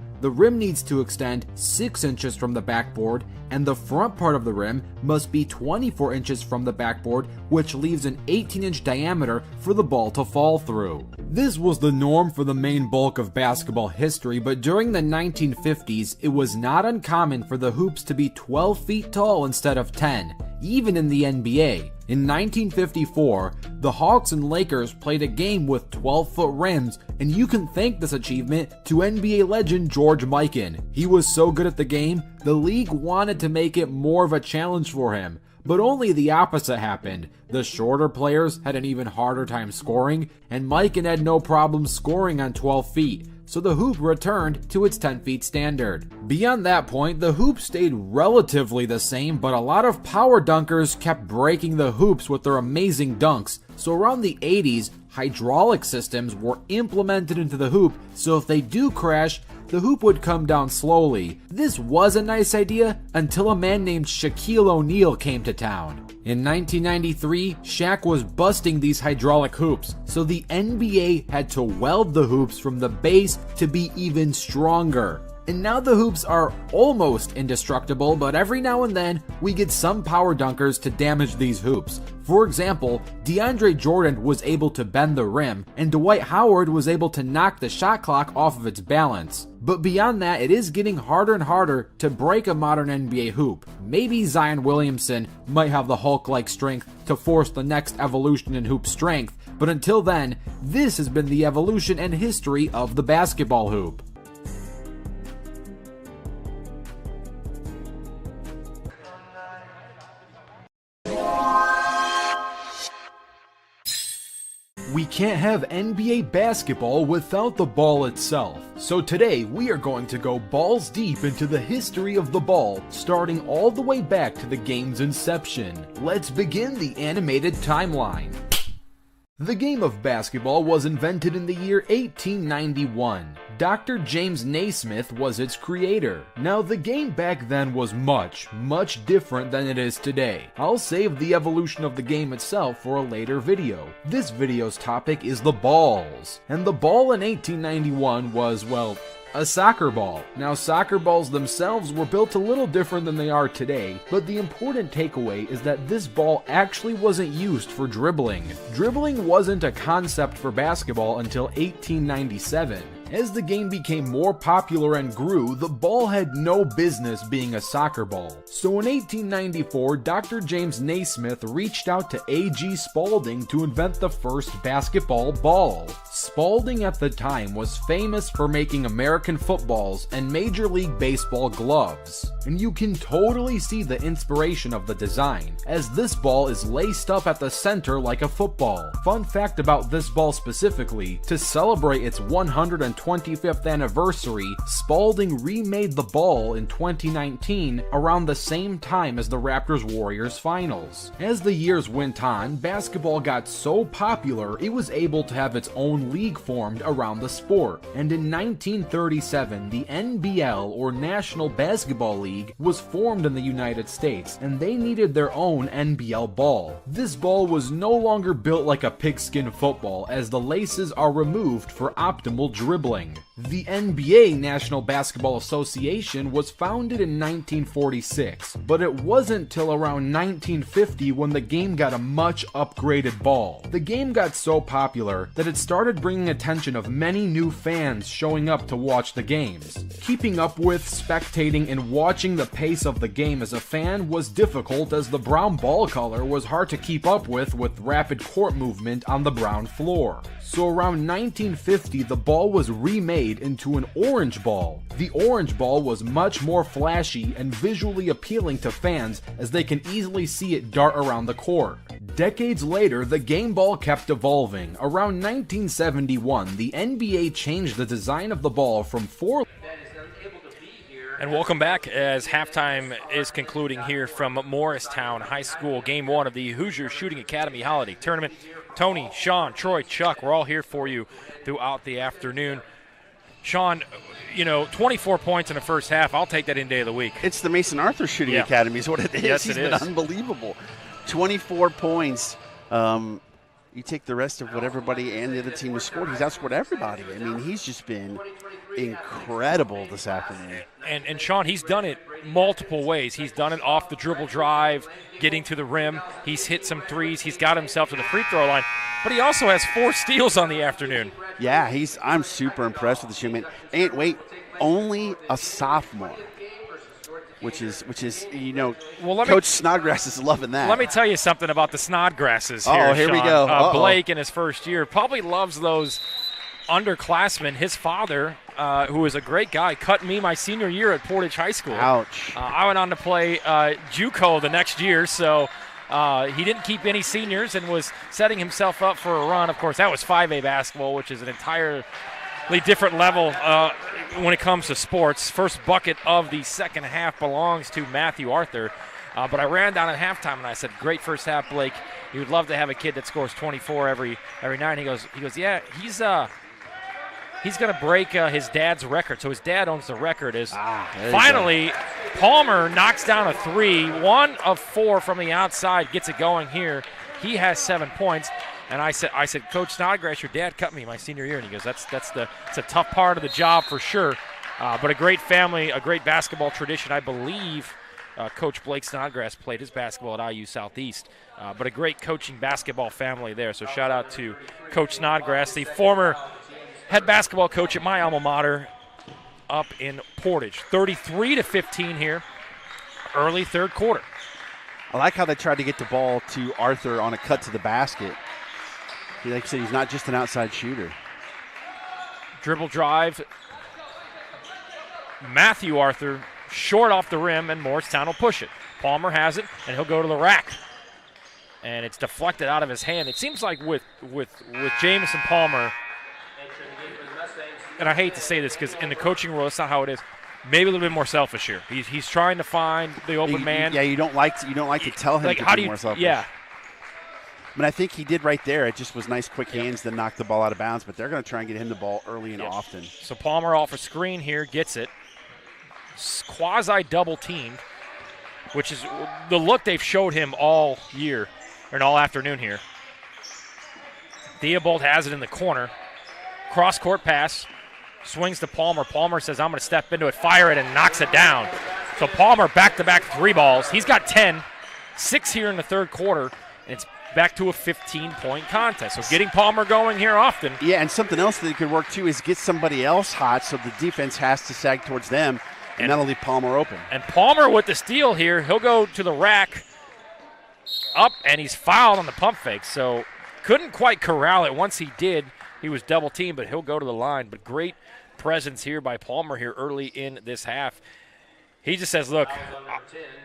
needs to extend 6 inches from the backboard, and the front part of the rim must be 24 inches from the backboard, which leaves an 18-inch diameter for the ball to fall through. This was the norm for the main bulk of basketball history, but during the 1950s, it was not uncommon for the hoops to be 12 feet tall instead of 10, even in the NBA. In 1954, the Hawks and Lakers played a game with 12-foot rims, and you can thank this achievement to NBA legend George Mikan. He was so good at the game, the league wanted to make it more of a challenge for him. But only the opposite happened. The shorter players had an even harder time scoring, and Mikan had no problem scoring on 12 feet. So the hoop returned to its 10 feet standard. Beyond that point, the hoop stayed relatively the same, but a lot of power dunkers kept breaking the hoops with their amazing dunks. So around the 80s, hydraulic systems were implemented into the hoop, so if they do crash, the hoop would come down slowly. This was a nice idea until a man named Shaquille O'Neal came to town. In 1993, Shaq was busting these hydraulic hoops, so the NBA had to weld the hoops from the base to be even stronger. And now the hoops are almost indestructible, but every now and then we get some power dunkers to damage these hoops. For example, DeAndre Jordan was able to bend the rim, and Dwight Howard was able to knock the shot clock off of its balance. But beyond that, it is getting harder and harder to break a modern NBA hoop. Maybe Zion Williamson might have the Hulk-like strength to force the next evolution in hoop strength, but until then, this has been the evolution and history of the basketball hoop. We can't have NBA basketball without the ball itself. So today we are going to go balls deep into the history of the ball, starting all the way back to the game's inception. Let's begin the animated timeline. The game of basketball was invented in the year 1891. Dr. James Naismith was its creator. Now, the game back then was much different than it is today. I'll save the evolution of the game itself for a later video. This video's topic is the balls. And the ball in 1891 was, well, a soccer ball. Now, soccer balls themselves were built a little different than they are today, but the important takeaway is that this ball actually wasn't used for dribbling. Dribbling wasn't a concept for basketball until 1897. As the game became more popular and grew, the ball had no business being a soccer ball. So in 1894, Dr. James Naismith reached out to A.G. Spalding to invent the first basketball ball. Spalding at the time was famous for making American footballs and Major League Baseball gloves. And you can totally see the inspiration of the design, as this ball is laced up at the center like a football. Fun fact about this ball specifically, to celebrate its 125th anniversary, Spalding remade the ball in 2019 around the same time as the Raptors-Warriors finals. As the years went on, basketball got so popular it was able to have its own league formed around the sport. And in 1937, the NBL, or National Basketball League, was formed in the United States, and they needed their own NBL ball. This ball was no longer built like a pigskin football, as the laces are removed for optimal dribbling. The NBA, National Basketball Association, was founded in 1946, but it wasn't till around 1950 when the game got a much upgraded ball. The game got so popular that it started bringing attention of many new fans showing up to watch the games. Keeping up with, spectating, and watching the pace of the game as a fan was difficult, as the brown ball color was hard to keep up with rapid court movement on the brown floor. So around 1950, the ball was remade into an orange ball. The orange ball was much more flashy and visually appealing to fans, as they can easily see it dart around the court. Decades later, the game ball kept evolving. Around 1971, the NBA changed the design of the ball from four. And welcome back as halftime is concluding here from Morristown High School, Game 1 of the Hoosier Shooting Academy Holiday Tournament. Tony, Sean, Troy, Chuck, we're all here for you throughout the afternoon. Sean, 24 points in the first half. I'll take that in day of the week. It's the Mason Arthur Shooting Academy is what it is. Yes, He's been unbelievable. 24 points. You take the rest of what everybody and the other team has scored. He's outscored everybody. I mean, he's just been incredible this afternoon. And Sean, he's done it multiple ways. He's done it off the dribble drive, getting to the rim. He's hit some threes. He's got himself to the free throw line. But he also has 4 steals on the afternoon. Yeah, I'm super impressed with the shooting. And wait, only a sophomore. Which is Coach Snodgrass is loving that. Let me tell you something about the Snodgrasses here, Oh, here Sean. we go. Blake in his first year probably loves those underclassmen. His father, who is a great guy, cut me my senior year at Portage High School. Ouch. I went on to play JUCO the next year, so he didn't keep any seniors and was setting himself up for a run. Of course, that was 5A basketball, which is an entirely different level when it comes to sports. First bucket of the second half belongs to Matthew Arthur. But I ran down at halftime and I said, great first half, Blake. you would love to have a kid that scores 24 every night. He goes, yeah, he's going to break his dad's record. So his dad owns the record. Finally, Palmer knocks down a 3, 1 of 4 from the outside, gets it going here. He has 7 points. And I said, Coach Snodgrass, your dad cut me my senior year. And he goes, it's a tough part of the job for sure. But a great family, a great basketball tradition. I believe Coach Blake Snodgrass played his basketball at IU Southeast. But a great coaching basketball family there. So shout out to Coach Snodgrass, the former head basketball coach at my alma mater up in Portage. 33-15 here, early third quarter. I like how they tried to get the ball to Arthur on a cut to the basket. Like I said, he's not just an outside shooter. Dribble drive. Matthew Arthur short off the rim, and Morristown will push it. Palmer has it, and he'll go to the rack. And it's deflected out of his hand. It seems like with Jamison Palmer, and I hate to say this because in the coaching world, that's not how it is. Maybe a little bit more selfish here. He's trying to find the open man. Yeah, you don't like to tell him like, to be more selfish. Yeah. I mean, I think he did right there. It just was nice, quick hands that knocked the ball out of bounds, but they're going to try and get him the ball early and often. So Palmer off a screen here, gets it. Quasi-double teamed, which is the look they've showed him all year, or all afternoon here. Theobald has it in the corner. Cross-court pass. Swings to Palmer. Palmer says, I'm going to step into it, fire it, and knocks it down. So Palmer back-to-back 3 balls. He's got 10, 6 here in the third quarter, and it's back to a 15-point contest. So getting Palmer going here often. Yeah, and something else that could work, too, is get somebody else hot so the defense has to sag towards them, and that'll leave Palmer open. And Palmer with the steal here. He'll go to the rack, up, and he's fouled on the pump fake. So couldn't quite corral it. Once he did, he was double-teamed, but he'll go to the line. But great presence here by Palmer here early in this half. He just says, look,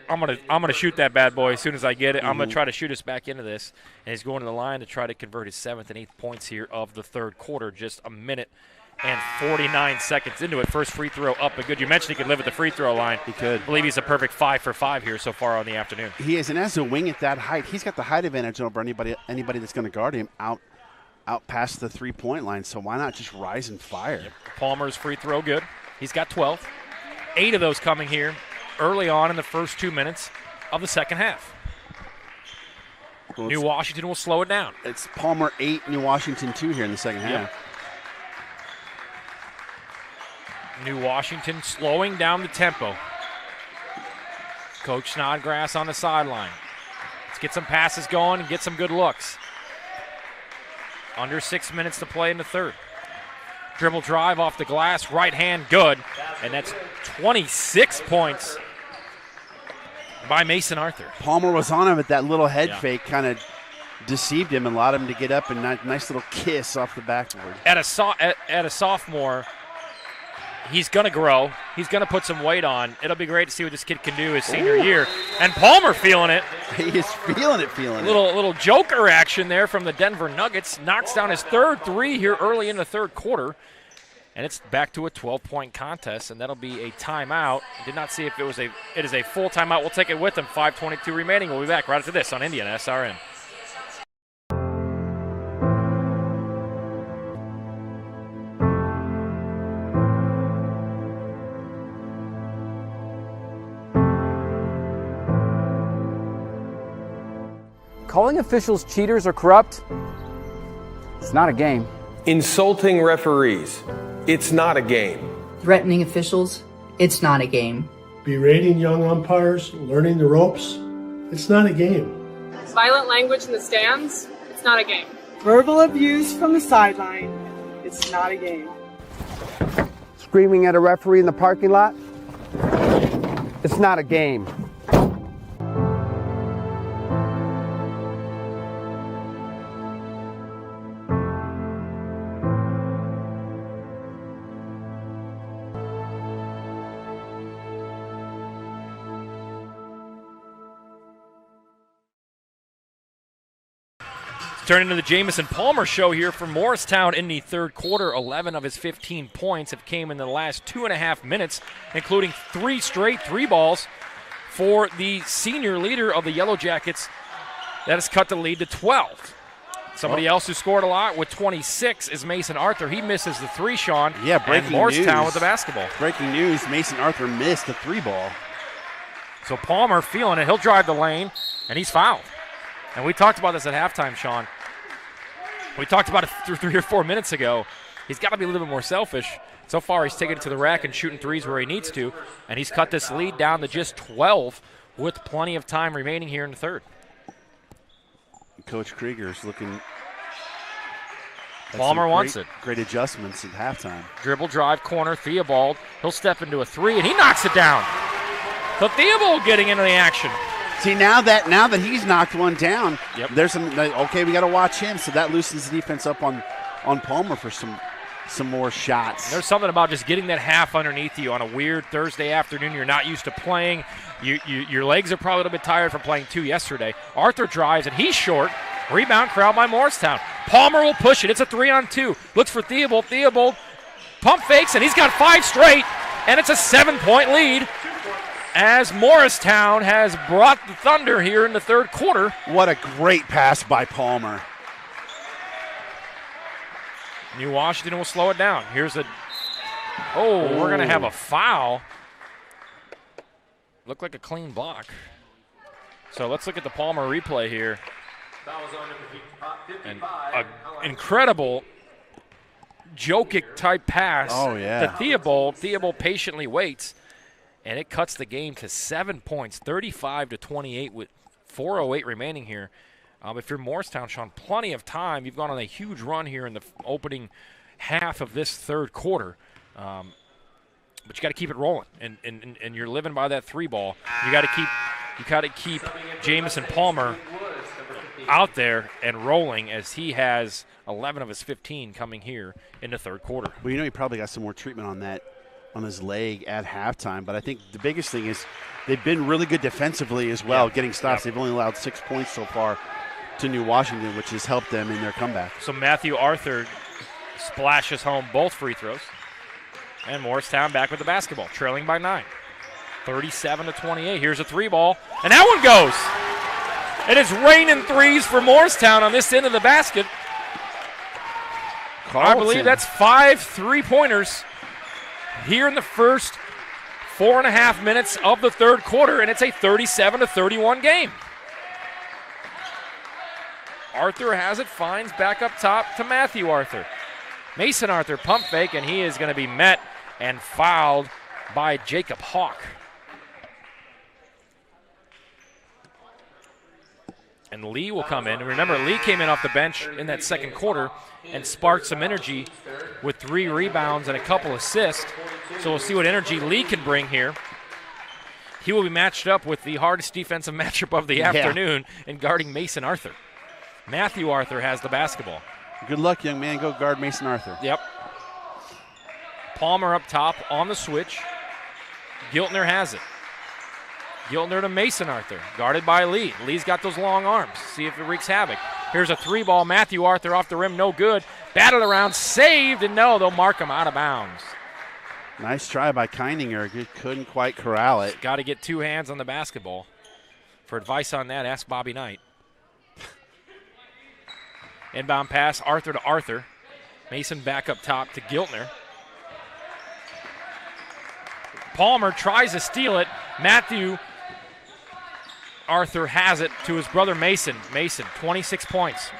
I'm gonna shoot that bad boy as soon as I get it. I'm going to try to shoot us back into this. And he's going to the line to try to convert his 7th and 8th points here of the third quarter. Just a minute and 49 seconds into it. First free throw up and good. You mentioned he could live at the free throw line. He could. I believe he's a perfect 5 for 5 here so far on the afternoon. He is, and as a wing at that height, he's got the height advantage over anybody that's going to guard him out past the three-point line. So why not just rise and fire? Yep. Palmer's free throw good. He's got 12. 8 of those coming here early on in the first 2 minutes of the second half. Well, New Washington will slow it down. It's Palmer 8, New Washington 2 here in the second half. New Washington slowing down the tempo. Coach Snodgrass on the sideline. Let's get some passes going and get some good looks. Under 6 minutes to play in the third. Dribble drive off the glass, right hand good. And that's 26 points by Mason Arthur. Palmer was on him at that little head fake, kind of deceived him and allowed him to get up and nice little kiss off the backboard. At a sophomore, he's going to grow. He's going to put some weight on. It'll be great to see what this kid can do his senior year. And Palmer feeling it. He is feeling it. Little joker action there from the Denver Nuggets. Knocks down his third 3 here early in the third quarter. And it's back to a 12-point contest, and that'll be a timeout. Did not see if it is a full timeout. We'll take it with them. 5:22 remaining. We'll be back right after this on IndianaSRN. Calling officials cheaters or corrupt, it's not a game. Insulting referees, it's not a game. Threatening officials, it's not a game. Berating young umpires, learning the ropes, it's not a game. Violent language in the stands, it's not a game. Verbal abuse from the sideline, it's not a game. Screaming at a referee in the parking lot, it's not a game. Turning to the Jamison Palmer show here for Morristown in the third quarter. 11 of his 15 points have came in the last 2.5 minutes, including 3 straight 3 balls for the senior leader of the Yellow Jackets, That has cut the lead to 12. Somebody else who scored a lot with 26 is Mason Arthur. He misses the 3, Sean. Yeah, breaking and Morristown news. With the basketball. Breaking news, Mason Arthur missed the 3 ball. So Palmer feeling it. He'll drive the lane, and he's fouled. And we talked about this at halftime, Sean. We talked about it 3 or 4 minutes ago. He's got to be a little bit more selfish. So far, he's taking it to the rack and shooting threes where he needs to, and he's cut this lead down to just 12 with plenty of time remaining here in the third. Coach Krieger's looking. Palmer wants it. Great adjustments at halftime. Dribble drive corner, Theobald. He'll step into a 3, and he knocks it down. So Theobald getting into the action. See, now that he's knocked one down, yep. There's some. Okay, we got to watch him. So that loosens the defense up on Palmer for some more shots. There's something about just getting that half underneath you on a weird Thursday afternoon. You're not used to playing. Your legs are probably a little bit tired from playing 2 yesterday. Arthur drives, and he's short. Rebound crowd by Morristown. Palmer will push it. It's a 3-on-2. Looks for Theobald. Theobald pump fakes, and he's got 5 straight, and it's a 7-point lead as Morristown has brought the Thunder here in the third quarter. What a great pass by Palmer. New Washington will slow it down. Here's a we're going to have a foul. Looked like a clean block. So let's look at the Palmer replay here. And an incredible Jokic-type pass to Theobald. Theobald patiently waits, and it cuts the game to 7 points, 35-28 with 4:08 remaining here. If you're Morristown, Sean, plenty of time. You've gone on a huge run here in the opening half of this third quarter. But you got to keep it rolling, and you're living by that 3 ball. You got to keep Jamison Palmer out there and rolling as he has 11 of his 15 coming here in the third quarter. Well, he probably got some more treatment on his leg at halftime. But I think the biggest thing is they've been really good defensively as well, getting stops. They've only allowed 6 points so far to New Washington, which has helped them in their comeback. So Matthew Arthur splashes home both free throws. And Morristown back with the basketball, trailing by 9. 37-28. Here's a 3 ball, and that one goes. It is raining threes for Morristown on this end of the basket. Carlton. I believe that's 5 3-pointers here in the first 4.5 minutes of the third quarter, and it's a 37-31 game. Arthur has it, finds back up top to Matthew Arthur. Mason Arthur pump fake, and he is going to be met and fouled by Jacob Hawk. And Lee will come in. And remember, Lee came in off the bench in that second quarter and sparked some energy with 3 rebounds and a couple assists. So we'll see what energy Lee can bring here. He will be matched up with the hardest defensive matchup of the afternoon in guarding Mason Arthur. Matthew Arthur has the basketball. Good luck, young man. Go guard Mason Arthur. Yep. Palmer up top on the switch. Giltner has it. Giltner to Mason Arthur, guarded by Lee. Lee's got those long arms. See if it wreaks havoc. Here's a 3 ball. Matthew Arthur off the rim, no good. Batted around, saved, and no, they'll mark him out of bounds. Nice try by Keininger. Couldn't quite corral it. Got to get 2 hands on the basketball. For advice on that, ask Bobby Knight. Inbound pass, Arthur to Arthur. Mason back up top to Giltner. Palmer tries to steal it. Matthew Arthur has it to his brother Mason. Mason, 26 points.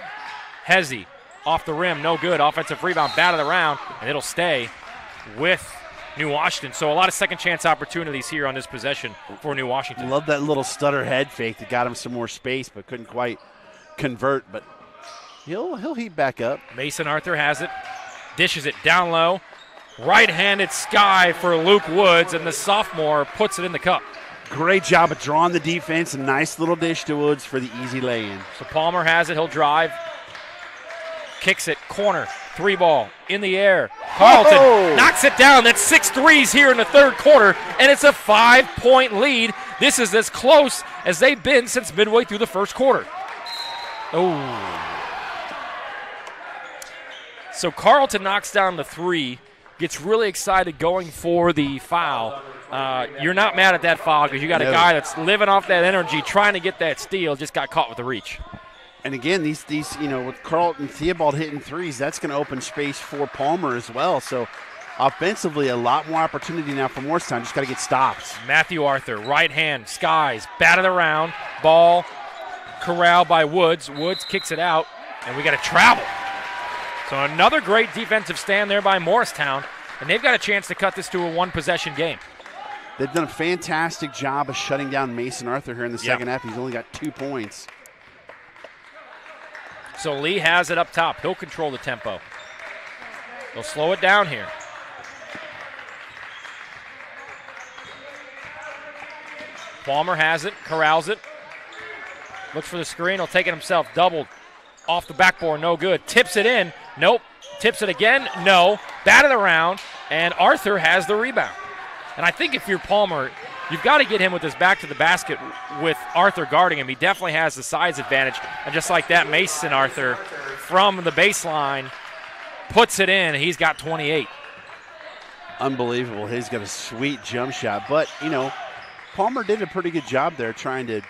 Hezzy off the rim, no good. Offensive rebound, batted around, and it'll stay with New Washington. So a lot of second chance opportunities here on this possession for New Washington. Love that little stutter head fake that got him some more space, but couldn't quite convert. But he'll heat back up. Mason Arthur has it, dishes it down low. Right-handed sky for Luke Woods, and the sophomore puts it in the cup. Great job of drawing the defense. A nice little dish to Woods for the easy lay-in. So Palmer has it. He'll drive. Kicks it. Corner. 3 ball. In the air. Carlton knocks it down. That's 6 threes here in the third quarter, and it's a 5-point lead. This is as close as they've been since midway through the first quarter. So Carlton knocks down the 3. Gets really excited going for the foul. You're not mad at that foul because you got a guy that's living off that energy, trying to get that steal, just got caught with the reach. And again, these with Carlton Theobald hitting threes, that's going to open space for Palmer as well. So offensively, a lot more opportunity now for Morristown. Just got to get stops. Matthew Arthur, right hand, skies, batted around, ball corralled by Woods. Woods kicks it out, and we got to travel. So another great defensive stand there by Morristown, and they've got a chance to cut this to a one-possession game. They've done a fantastic job of shutting down Mason Arthur here in the second half. He's only got 2 points. So Lee has it up top. He'll control the tempo. They'll slow it down here. Palmer has it, corrals it. Looks for the screen, he'll take it himself. Doubled off the backboard, no good. Tips it in, nope. Tips it again, no. Batted around, and Arthur has the rebound. And I think if you're Palmer, you've got to get him with his back to the basket with Arthur guarding him. He definitely has the size advantage. And just like that, Mason Arthur from the baseline puts it in. He's got 28. Unbelievable. He's got a sweet jump shot. But, Palmer did a pretty good job there trying to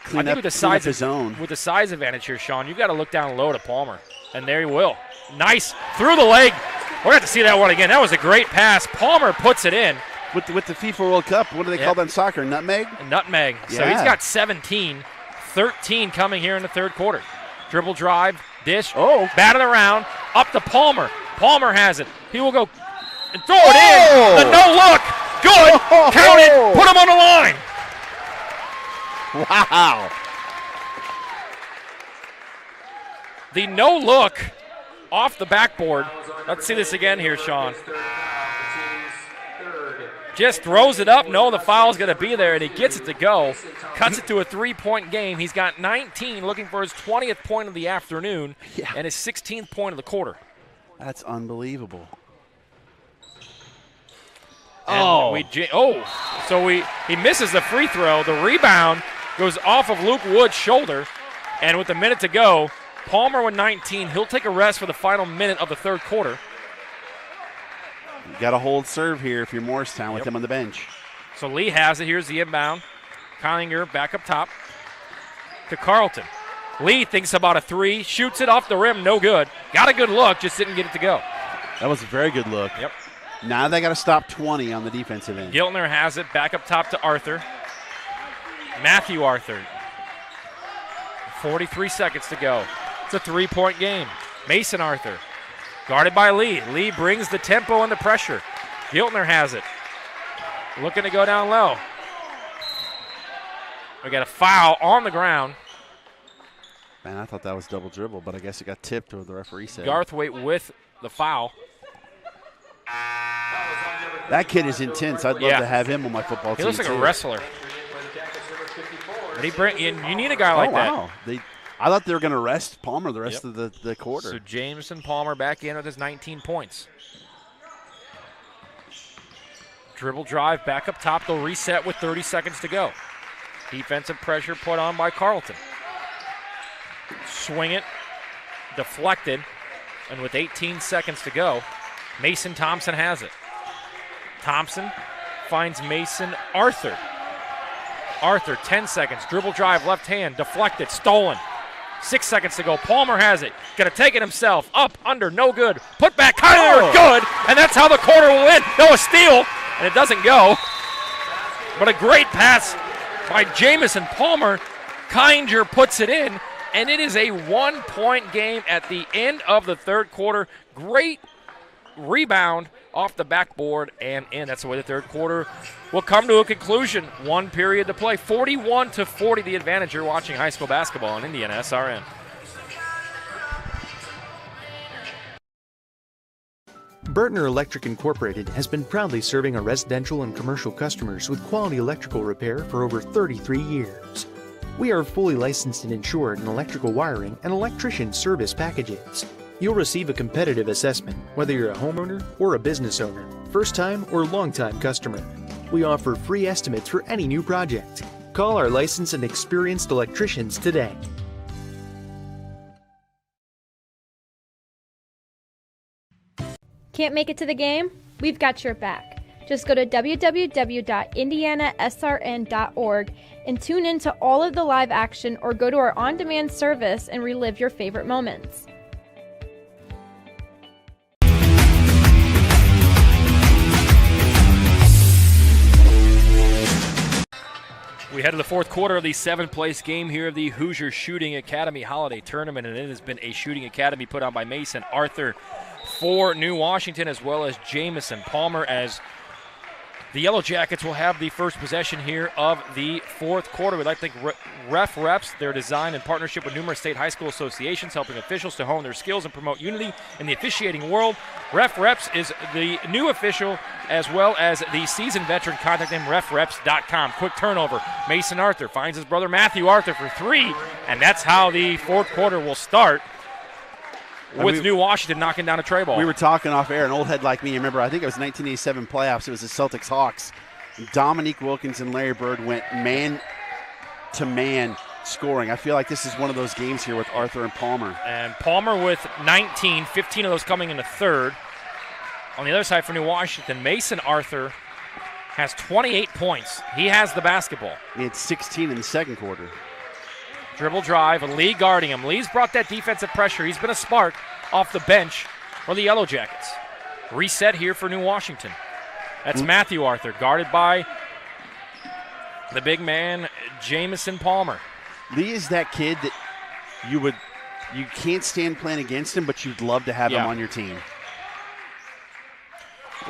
clean up his own. With the size advantage here, Sean, you've got to look down low to Palmer. And there he will. Nice. Through the leg. We're going to have to see that one again. That was a great pass. Palmer puts it in. With the FIFA World Cup, what do they call that in soccer? Nutmeg? Nutmeg. Yeah. So he's got 17, 13 coming here in the third quarter. Dribble drive, dish, batted around, up to Palmer. Palmer has it. He will go and throw it in. The no-look. Good. Count it. Put him on the line. Wow. The no-look off the backboard. Let's see this again here, Sean. Just throws it up. No, the foul's going to be there, and he gets it to go. Cuts it to a 3-point game. He's got 19, looking for his 20th point of the afternoon, and his 16th point of the quarter. That's unbelievable. He misses the free throw. The rebound goes off of Luke Wood's shoulder, and with a minute to go, Palmer with 19. He'll take a rest for the final minute of the third quarter. You got to hold serve here if you're Morristown with him on the bench. So Lee has it. Here's the inbound. Collinger back up top to Carlton. Lee thinks about a three, shoots it off the rim, no good. Got a good look, just didn't get it to go. That was a very good look. Yep. Now they got to stop 20 on the defensive end. Giltner has it back up top to Arthur. Matthew Arthur. 43 seconds to go. It's a 3-point game. Mason Arthur. Guarded by Lee. Lee brings the tempo and the pressure. Giltner has it. Looking to go down low. We got a foul on the ground. Man, I thought that was double dribble, but I guess it got tipped or the referee said. Garthwaite with the foul. That kid is intense. I'd love to have him on my football team. He looks like a wrestler. But you need a guy like that. I thought they were going to rest Palmer the rest of the quarter. So Jameson Palmer back in with his 19 points. Dribble drive back up top. They'll reset with 30 seconds to go. Defensive pressure put on by Carlton. Swing it. Deflected. And with 18 seconds to go, Mason Thompson has it. Thompson finds Mason Arthur. Arthur, 10 seconds. Dribble drive, left hand. Deflected. Stolen. 6 seconds to go. Palmer has it. Going to take it himself. Up, under, no good. Put back, good. And that's how the quarter will end. No, a steal. And it doesn't go. But a great pass by Jamison Palmer. Kinder puts it in. And it is a 1-point game at the end of the third quarter. Great rebound off the backboard and in. That's the way the third quarter will come to a conclusion. 1 period to play. 41-40 the advantage. You're watching high school basketball on IndianaSRN. Burtner Electric Incorporated has been proudly serving our residential and commercial customers with quality electrical repair for over 33 years. We are fully licensed and insured in electrical wiring and electrician service packages. You'll receive a competitive assessment, whether you're a homeowner or a business owner, first-time or long-time customer. We offer free estimates for any new project. Call our licensed and experienced electricians today. Can't make it to the game? We've got your back. Just go to www.IndianaSRN.org and tune in to all of the live action or go to our on-demand service and relive your favorite moments. We head to the fourth quarter of the seventh-place game here of the Hoosier Shooting Academy Holiday Tournament, and it has been a shooting academy put on by Mason Arthur for New Washington, as well as Jamison Palmer, as the Yellow Jackets will have the first possession here of the fourth quarter. We'd like to thank Ref Reps. They're designed in partnership with numerous state high school associations, helping officials to hone their skills and promote unity in the officiating world. Ref Reps is the new official as well as the seasoned veteran. Contact them, refreps.com. Quick turnover. Mason Arthur finds his brother Matthew Arthur for three, and that's how the fourth quarter will start, with New Washington knocking down a tray ball. We were talking off air, an old head like me, remember, I think it was 1987 playoffs. It was the Celtics-Hawks. Dominique Wilkins and Larry Bird went man-to-man scoring. I feel like this is one of those games here with Arthur and Palmer. And Palmer with 19, 15 of those coming in the third. On the other side for New Washington, Mason Arthur has 28 points. He has the basketball. He had 16 in the second quarter. Dribble drive, and Lee guarding him. Lee's brought that defensive pressure. He's been a spark off the bench for the Yellow Jackets. Reset here for New Washington. That's Matthew Arthur, guarded by the big man, Jamison Palmer. Lee is that kid that you can't stand playing against him, but you'd love to have him on your team.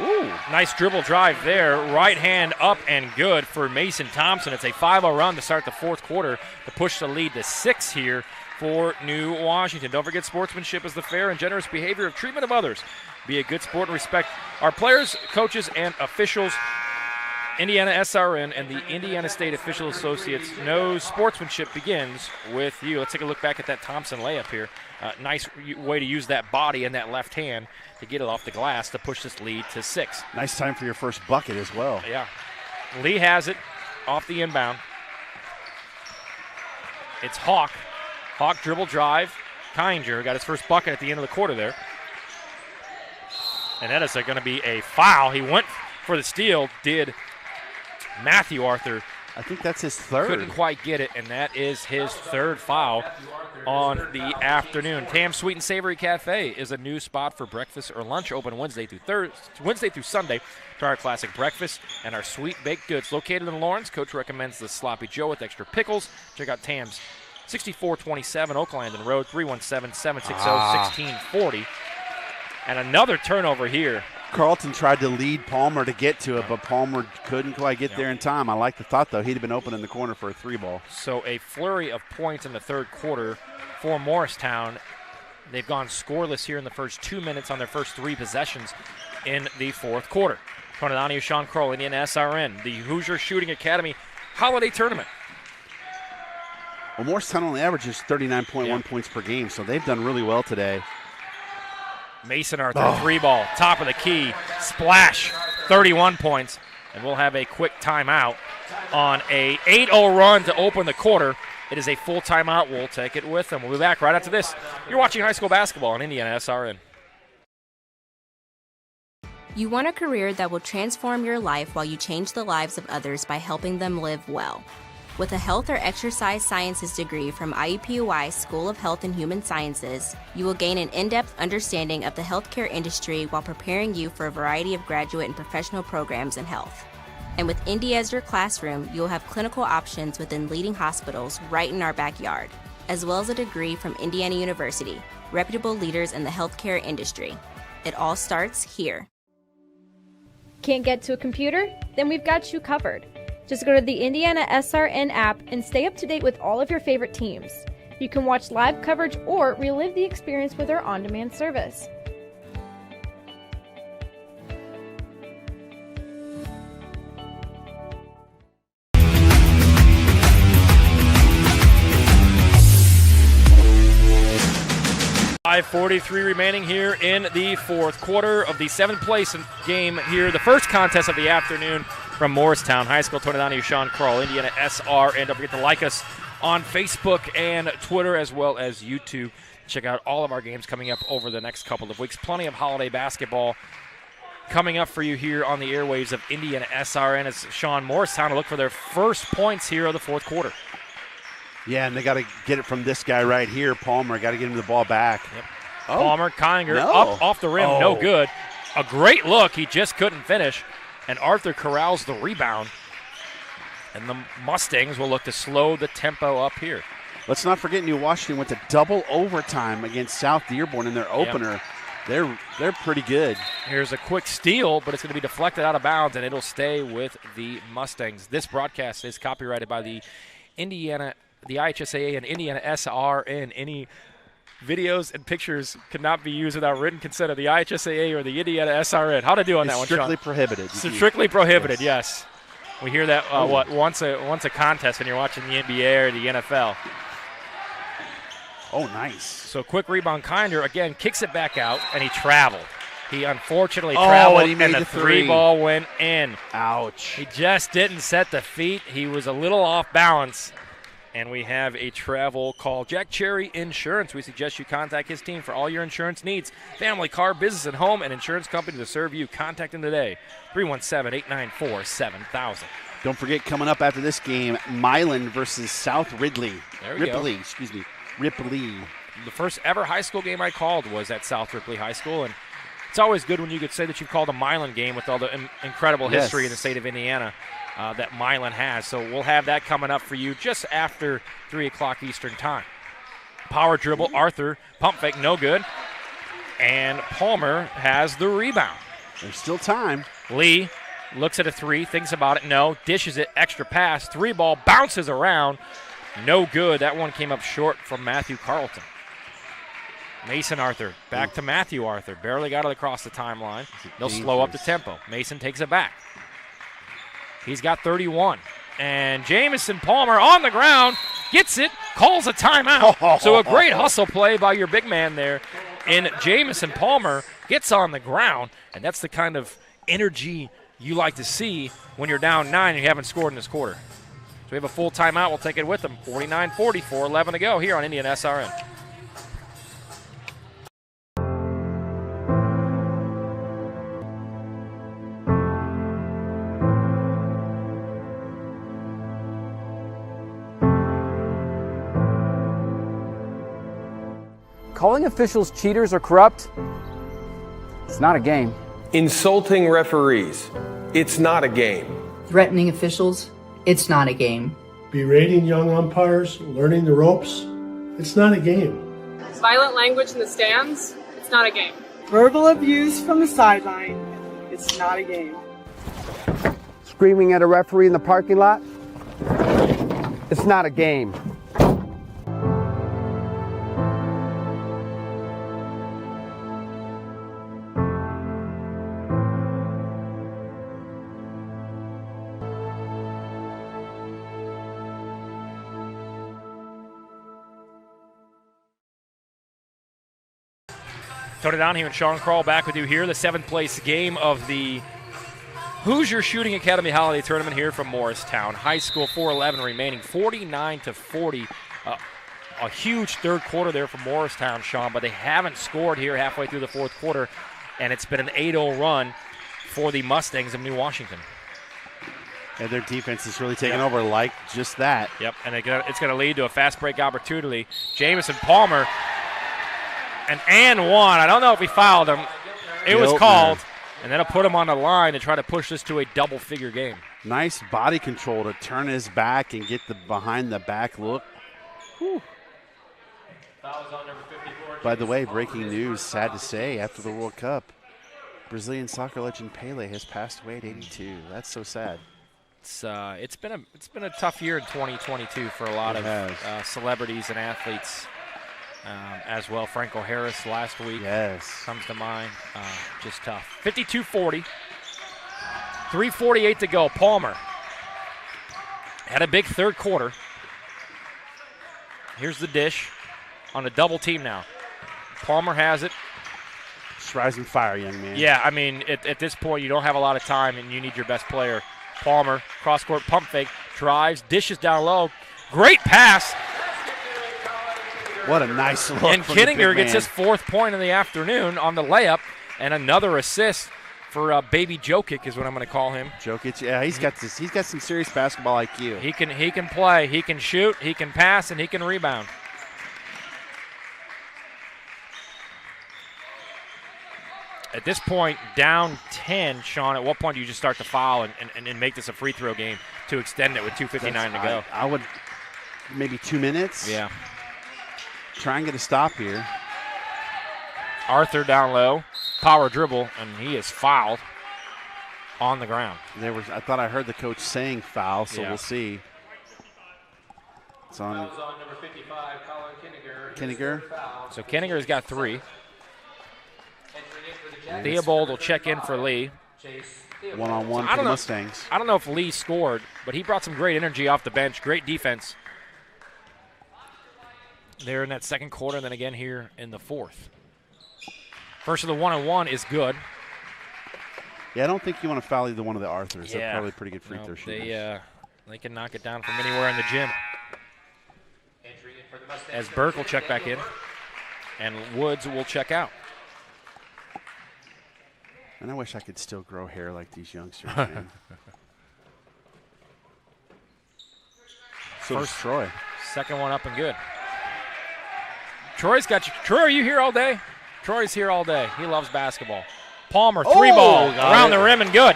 Ooh, nice dribble drive there. Right hand up and good for Mason Thompson. It's a 5-0 run to start the fourth quarter to push the lead to 6 here for New Washington. Don't forget, sportsmanship is the fair and generous behavior of treatment of others. Be a good sport and respect our players, coaches, and officials. IndianaSRN and the Indiana State Official Associates knows sportsmanship begins with you. Let's take a look back at that Thompson layup here. Nice way to use that body and that left hand to get it off the glass to push this lead to 6. Nice time for your first bucket as well. Yeah. Lee has it off the inbound. It's Hawk. Hawk dribble drive. Kinger got his first bucket at the end of the quarter there. And that is going to be a foul. He went for the steal, did Matthew Arthur. I think that's his third. Couldn't quite get it, and that is his third foul on the afternoon. Tam's Sweet and Savory Cafe is a new spot for breakfast or lunch, open Wednesday through Sunday. Try our classic breakfast and our sweet baked goods. Located in Lawrence, Coach recommends the Sloppy Joe with extra pickles. Check out Tam's, 6427 Oaklandon Road, 317-760-1640. And another turnover here. Carlton tried to lead Palmer to get to it, but Palmer couldn't quite get there in time. I like the thought, though. He'd have been open in the corner for a 3-ball. So a flurry of points in the third quarter for Morristown. They've gone scoreless here in the first 2 minutes on their first 3 possessions in the fourth quarter. Tony Donahue, Sean Kroll, IndianaSRN, the Hoosier Shooting Academy Holiday Tournament. Well, Morristown only averages 39.1 points per game, so they've done really well today. Mason Arthur, 3-ball, top of the key, splash, 31 points. And we'll have a quick timeout on a 8-0 run to open the quarter. It is a full timeout. We'll take it with them. We'll be back right after this. You're watching high school basketball on IndianaSRN. You want a career that will transform your life while you change the lives of others by helping them live well. With a health or exercise sciences degree from IUPUI School of Health and Human Sciences, you will gain an in-depth understanding of the healthcare industry while preparing you for a variety of graduate and professional programs in health. And with Indy as your classroom, you'll have clinical options within leading hospitals right in our backyard, as well as a degree from Indiana University, reputable leaders in the healthcare industry. It all starts here. Can't get to a computer? Then we've got you covered. Just go to the IndianaSRN app and stay up to date with all of your favorite teams. You can watch live coverage or relive the experience with our on-demand service. .43 remaining here in the fourth quarter of the seventh place game here, the first contest of the afternoon from Morristown High School. Tony Donahue, Sean Kroll, IndianaSRN. Don't forget to like us on Facebook and Twitter as well as YouTube. Check out all of our games coming up over the next couple of weeks. Plenty of holiday basketball coming up for you here on the airwaves of IndianaSRN as Sean Morristown to look for their first points here of the fourth quarter. Yeah, and they got to get it from this guy right here, Palmer. Got to get him the ball back. Yep. Oh, Palmer, Conger, no. up off the rim, no good. A great look, he just couldn't finish, and Arthur corrals the rebound. And the Mustangs will look to slow the tempo up here. Let's not forget New Washington went to double overtime against South Dearborn in their opener. Yep. They're pretty good. Here's a quick steal, but it's going to be deflected out of bounds, and it'll stay with the Mustangs. This broadcast is copyrighted by the IHSAA and IndianaSRN. Any videos and pictures cannot be used without written consent of the IHSAA or the IndianaSRN. How'd I do on that one, Sean? Strictly prohibited. Strictly prohibited, yes. We hear that once a contest when you're watching the NBA or the NFL. Oh, nice. So quick rebound. Kinder, again, kicks it back out, and he traveled. He unfortunately traveled, and the three ball went in. Ouch. He just didn't set the feet. He was a little off balance, and we have a travel call. Jack Cherry Insurance. We suggest you contact his team for all your insurance needs. Family, car, business, and home, and insurance company to serve you. Contact them today, 317-894-7000. Don't forget, coming up after this game, Milan versus South Ridley. Ripley. Ripley. The first ever high school game I called was at South Ripley High School, and it's always good when you could say that you've called a Milan game with all the incredible history in the state of Indiana that Milan has. So we'll have that coming up for you just after 3 o'clock Eastern time. Power dribble, Arthur, pump fake, no good. And Palmer has the rebound. There's still time. Lee looks at a three, thinks about it, no, dishes it, extra pass, three ball, bounces around, no good. That one came up short from Matthew Carlton. Mason Arthur, back to Matthew Arthur. Barely got it across the timeline. They'll slow up the tempo. Mason takes it back. He's got 31. And Jamison Palmer on the ground, gets it, calls a timeout. So a great hustle play by your big man there. And Jamison Palmer gets on the ground, and that's the kind of energy you like to see when you're down 9 and you haven't scored in this quarter. So we have a full timeout. We'll take it with them. 49-40, 4:11 to go here on IndianaSRN. Calling officials cheaters or corrupt, it's not a game. Insulting referees, it's not a game. Threatening officials, it's not a game. Berating young umpires, learning the ropes, it's not a game. Violent language in the stands, it's not a game. Verbal abuse from the sideline, it's not a game. Screaming at a referee in the parking lot, it's not a game. Tony Donahue and Sean Kroll back with you here. The 7th place game of the Hoosier Shooting Academy Holiday Tournament here from Morristown High School. 4:11 remaining, 49-40. A huge third quarter there for Morristown, Sean, but they haven't scored here halfway through the fourth quarter, and it's been an 8-0 run for the Mustangs of New Washington. And their defense is really taking over like just that. Yep, and it's going to lead to a fast break opportunity. Jamison Palmer, and one. I don't know if he fouled him. It was called, and that'll put him on the line to try to push this to a double-figure game. Nice body control to turn his back and get the behind-the-back look. Whew. By the way, breaking news, sad to say, after the World Cup, Brazilian soccer legend Pelé has passed away at 82. That's so sad. It's been a tough year in 2022 for a lot of celebrities and athletes. As well, Franco Harris last week comes to mind. Just tough. 52-40. 3:48 to go. Palmer had a big third quarter. Here's the dish on a double team now. Palmer has it. Just rising fire, young man. Yeah, I mean, at this point, you don't have a lot of time, and you need your best player. Palmer, cross-court pump fake, drives, dishes down low. Great pass. What a nice look. And Kittinger gets his 4th point of the afternoon on the layup, and another assist for Baby Jokic is what I'm going to call him. Jokic, yeah, he's got some serious basketball IQ. He can play, he can shoot, he can pass, and he can rebound. At this point, down 10, Sean, at what point do you just start to foul and make this a free throw game to extend it with 2:59 to go? I would maybe 2 minutes. Yeah. Try and get a stop here. Arthur down low, power dribble, and he is fouled on the ground. I thought I heard the coach saying foul, so we'll see. It's on. Fouls on number 55, Colin Kinniger. So Kinniger's got 3. Theobald will check in for Lee. One-on-one for the Mustangs. I don't know if Lee scored, but he brought some great energy off the bench. Great defense there in that second quarter, and then again here in the fourth. First of the one-on-one is good. Yeah, I don't think you want to foul either one of the Arthurs. They're probably pretty good free throw shooters. They can knock it down from anywhere in the gym. As Burke will check back in, and Woods will check out. And I wish I could still grow hair like these youngsters, man. So first Troy. Second one up and good. Troy's got you. Troy, are you here all day? Troy's here all day. He loves basketball. Palmer, 3-ball around the rim and good.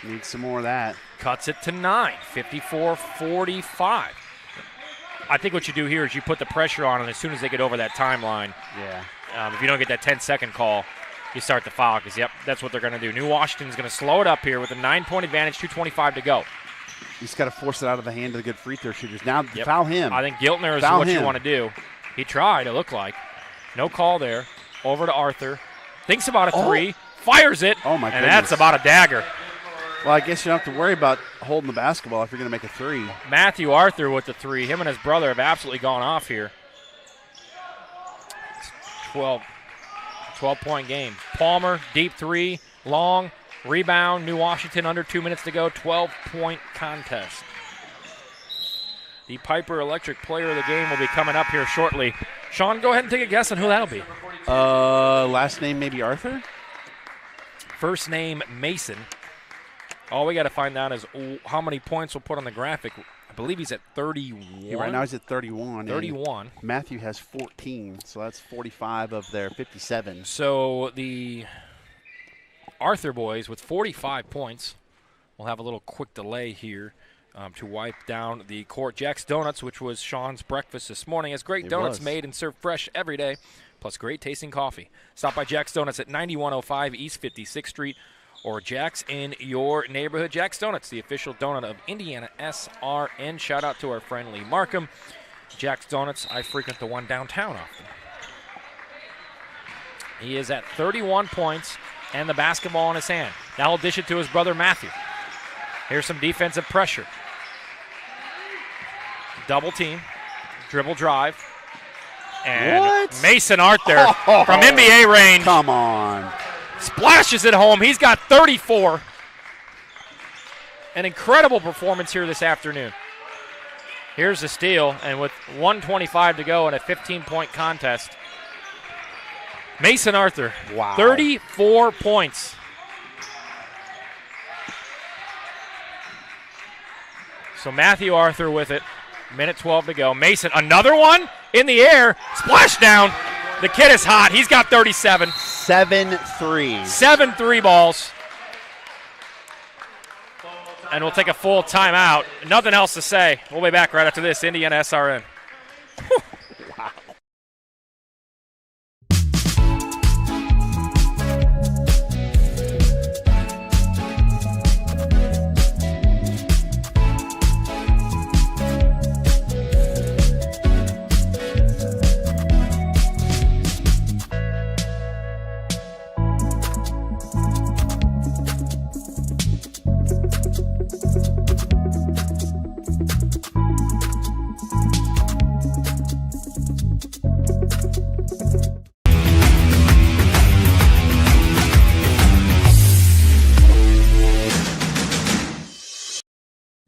Need some more of that. Cuts it to 9, 54-45. I think what you do here is you put the pressure on, and as soon as they get over that timeline, if you don't get that 10-second call, you start the foul because, that's what they're going to do. New Washington's going to slow it up here with a 9-point advantage, 2:25 to go. He's got to force it out of the hand of the good free throw shooters. Now foul him. I think Giltner is what you want to do. He tried, it looked like. No call there. Over to Arthur. Thinks about a 3. Fires it. Oh, my goodness. And that's about a dagger. Well, I guess you don't have to worry about holding the basketball if you're going to make a 3. Matthew Arthur with the 3. Him and his brother have absolutely gone off here. 12-point game. Palmer, deep 3, long, rebound. New Washington under 2 minutes to go. 12-point contest. The Piper Electric player of the game will be coming up here shortly. Sean, go ahead and take a guess on who that'll be. Last name maybe Arthur? First name Mason. All we got to find out is how many points we'll put on the graphic. I believe he's at 31. Yeah, right now he's at 31. 31. Matthew has 14, so that's 45 of their 57. So the Arthur boys with 45 points will have a little quick delay here to wipe down the court. Jack's Donuts, which was Sean's breakfast this morning, has great donuts made and served fresh every day, plus great tasting coffee. Stop by Jack's Donuts at 9105 East 56th Street. Or Jack's in your neighborhood. Jack's Donuts, the official donut of IndianaSRN. Shout out to our friend Lee Markham. Jack's Donuts, I frequent the one downtown often. He is at 31 points and the basketball in his hand. Now he'll dish it to his brother Matthew. Here's some defensive pressure. Double team, dribble drive. And Mason Arthur from NBA range. Come on. Splashes it home. He's got 34. An incredible performance here this afternoon. Here's the steal, and with 1:25 to go in a 15-point contest, Mason Arthur, 34 points. So Matthew Arthur with it. Minute 12 to go. Mason, another one in the air. Splash down. The kid is hot. He's got 37. 7-3. 7 3-balls. And we'll take a full timeout. Nothing else to say. We'll be back right after this. IndianaSRN. Wow.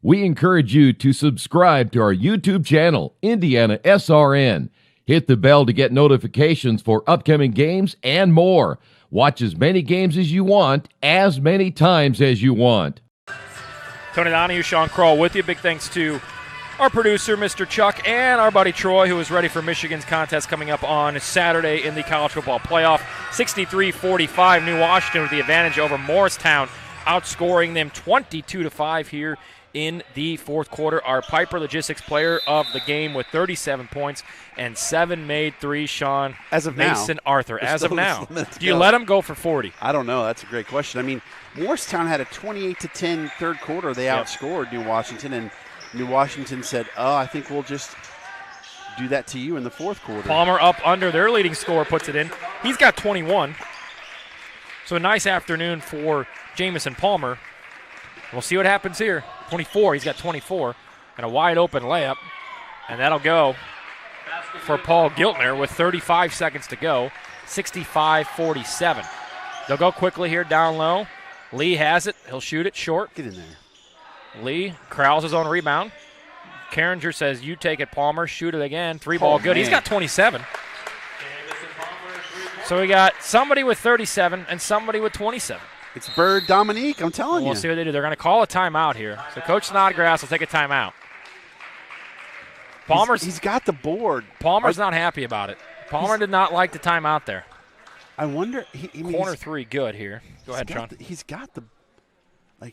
We encourage you to subscribe to our YouTube channel, IndianaSRN. Hit the bell to get notifications for upcoming games and more. Watch as many games as you want, as many times as you want. Tony Donahue, Sean Kroll with you. Big thanks to our producer, Mr. Chuck, and our buddy Troy, who is ready for Michigan's contest coming up on Saturday in the college football playoff. 63-45, New Washington with the advantage over Morristown, outscoring them 22-5 here in the fourth quarter. Our Piper Logistics player of the game with 37 points and 7 made threes, Sean. As of now. Mason Arthur, as of now. Do you let him go for 40? I don't know. That's a great question. I mean, Morristown had a 28-10 third quarter. They outscored New Washington, and New Washington said, I think we'll just do that to you in the fourth quarter. Palmer up under their leading scorer puts it in. He's got 21. So a nice afternoon for Jamison Palmer. We'll see what happens here. 24, he's got 24, and a wide open layup, and that'll go for Paul Giltner with 35 seconds to go, 65-47. They'll go quickly here down low. Lee has it. He'll shoot it short. Get in there. Lee corrals his own rebound. Carringer says, you take it, Palmer. Shoot it again. Three ball good. Man. He's got 27. So we got somebody with 37 and somebody with 27. It's Bird Dominique, I'm telling you. We'll see what they do. They're going to call a timeout here. So Coach Snodgrass will take a timeout. He's got the board. Palmer's not happy about it. Palmer did not like the timeout there. I wonder. Corner three good here. Go ahead, Sean. He's got the,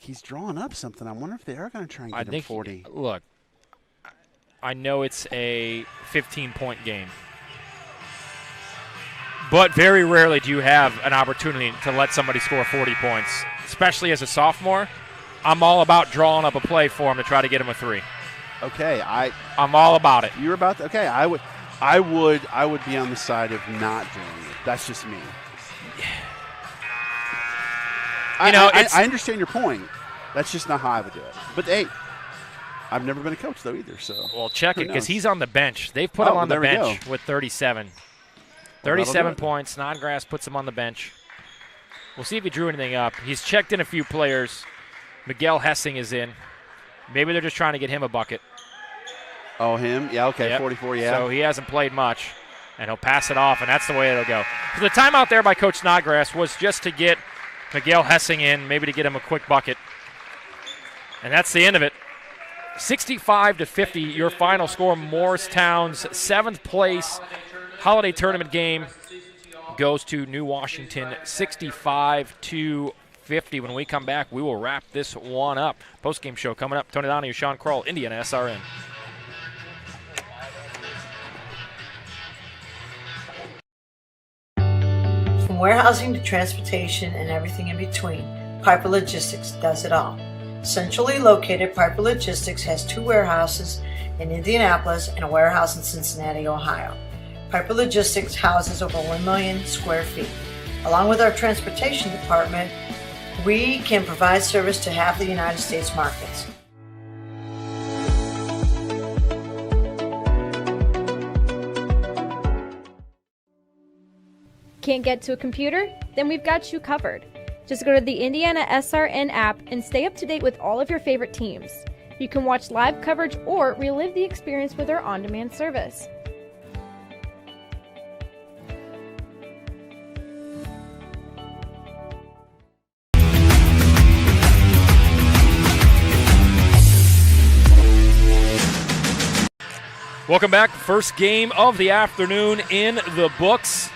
he's drawing up something. I wonder if they are going to try and get him 40. Look, I know it's a 15-point game. But very rarely do you have an opportunity to let somebody score 40 points, especially as a sophomore. I'm all about drawing up a play for him to try to get him a three. Okay, I'm all about it. You're about to, okay. I would be on the side of not doing it. That's just me. I understand your point. That's just not how I would do it. But hey, I've never been a coach though either. So check it because he's on the bench. They've put him on the bench with 37. 37 points. Snodgrass puts him on the bench. We'll see if he drew anything up. He's checked in a few players. Miguel Hessing is in. Maybe they're just trying to get him a bucket. Oh, him? Yeah, okay, yep. 44, yeah. So he hasn't played much, and he'll pass it off, and that's the way it'll go. So the timeout there by Coach Snodgrass was just to get Miguel Hessing in, maybe to get him a quick bucket. And that's the end of it. 65-50, your final score. Morristown's 7th place Holiday Tournament game goes to New Washington 65-50. When we come back, we will wrap this one up. Post-game show coming up. Tony Donahue, Sean Kroll, IndianaSRN. From warehousing to transportation and everything in between, Piper Logistics does it all. Centrally located, Piper Logistics has 2 warehouses in Indianapolis and a warehouse in Cincinnati, Ohio. Piper Logistics houses over 1 million square feet. Along with our transportation department, we can provide service to half the United States markets. Can't get to a computer? Then we've got you covered. Just go to the IndianaSRN app and stay up to date with all of your favorite teams. You can watch live coverage or relive the experience with our on-demand service. Welcome back. First game of the afternoon in the books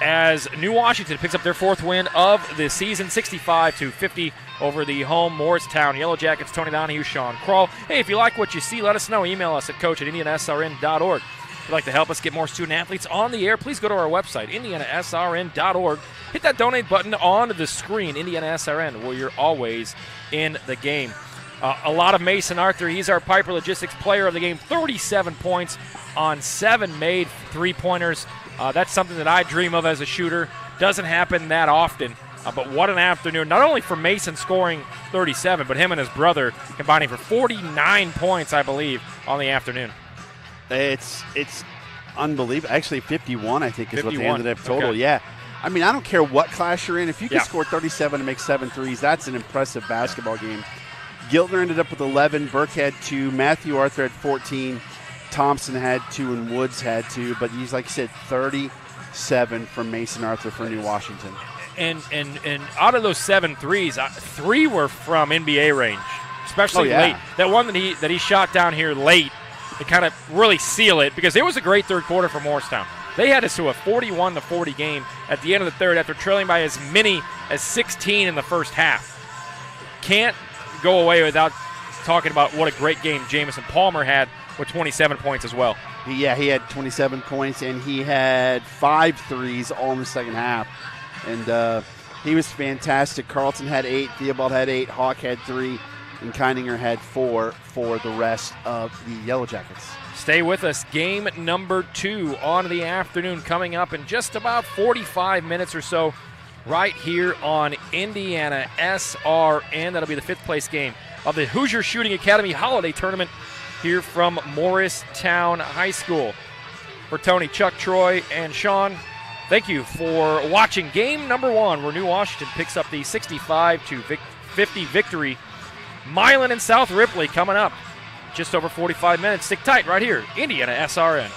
as New Washington picks up their 4th win of the season, 65-50 over the home Morristown Yellow Jackets. Tony Donahue, Sean Kroll. Hey, if you like what you see, let us know. Email us at coach@IndianaSRN.org. If you'd like to help us get more student athletes on the air, please go to our website, IndianaSRN.org. Hit that donate button on the screen, IndianaSRN, where you're always in the game. A lot of Mason Arthur. He's our Piper Logistics player of the game. 37 points on 7 made three-pointers. That's something that I dream of as a shooter. Doesn't happen that often. But what an afternoon. Not only for Mason scoring 37, but him and his brother combining for 49 points, I believe, on the afternoon. It's unbelievable. Actually, 51, I think, is what they ended up total. Okay. Yeah. I mean, I don't care what class you're in. If you can score 37 and make 7 threes, that's an impressive basketball game. Giltner ended up with 11. Burke had 2. Matthew Arthur had 14. Thompson had 2 and Woods had 2, but he's, like you said, 37 from Mason Arthur for New Washington. And out of those 7 threes, 3 were from NBA range, especially late. That one that he shot down here late to kind of really seal it, because it was a great third quarter for Morristown. They had us to a 41-40 game at the end of the third after trailing by as many as 16 in the first half. Can't go away without talking about what a great game Jamison Palmer had with 27 points as well. He had 27 points, and he had 5 threes all in the second half. And he was fantastic. Carlton had 8, Theobald had 8, Hawk had 3, and Keininger had 4 for the rest of the Yellow Jackets. Stay with us. Game number 2 on the afternoon coming up in just about 45 minutes or so right here on IndianaSRN. That'll be the 5th place game of the Hoosier Shooting Academy Holiday Tournament here from Morristown High School. For Tony, Chuck, Troy, and Sean, thank you for watching game number 1, where New Washington picks up the 65-50 victory. Milan and South Ripley coming up just over 45 minutes. Stick tight right here, IndianaSRN.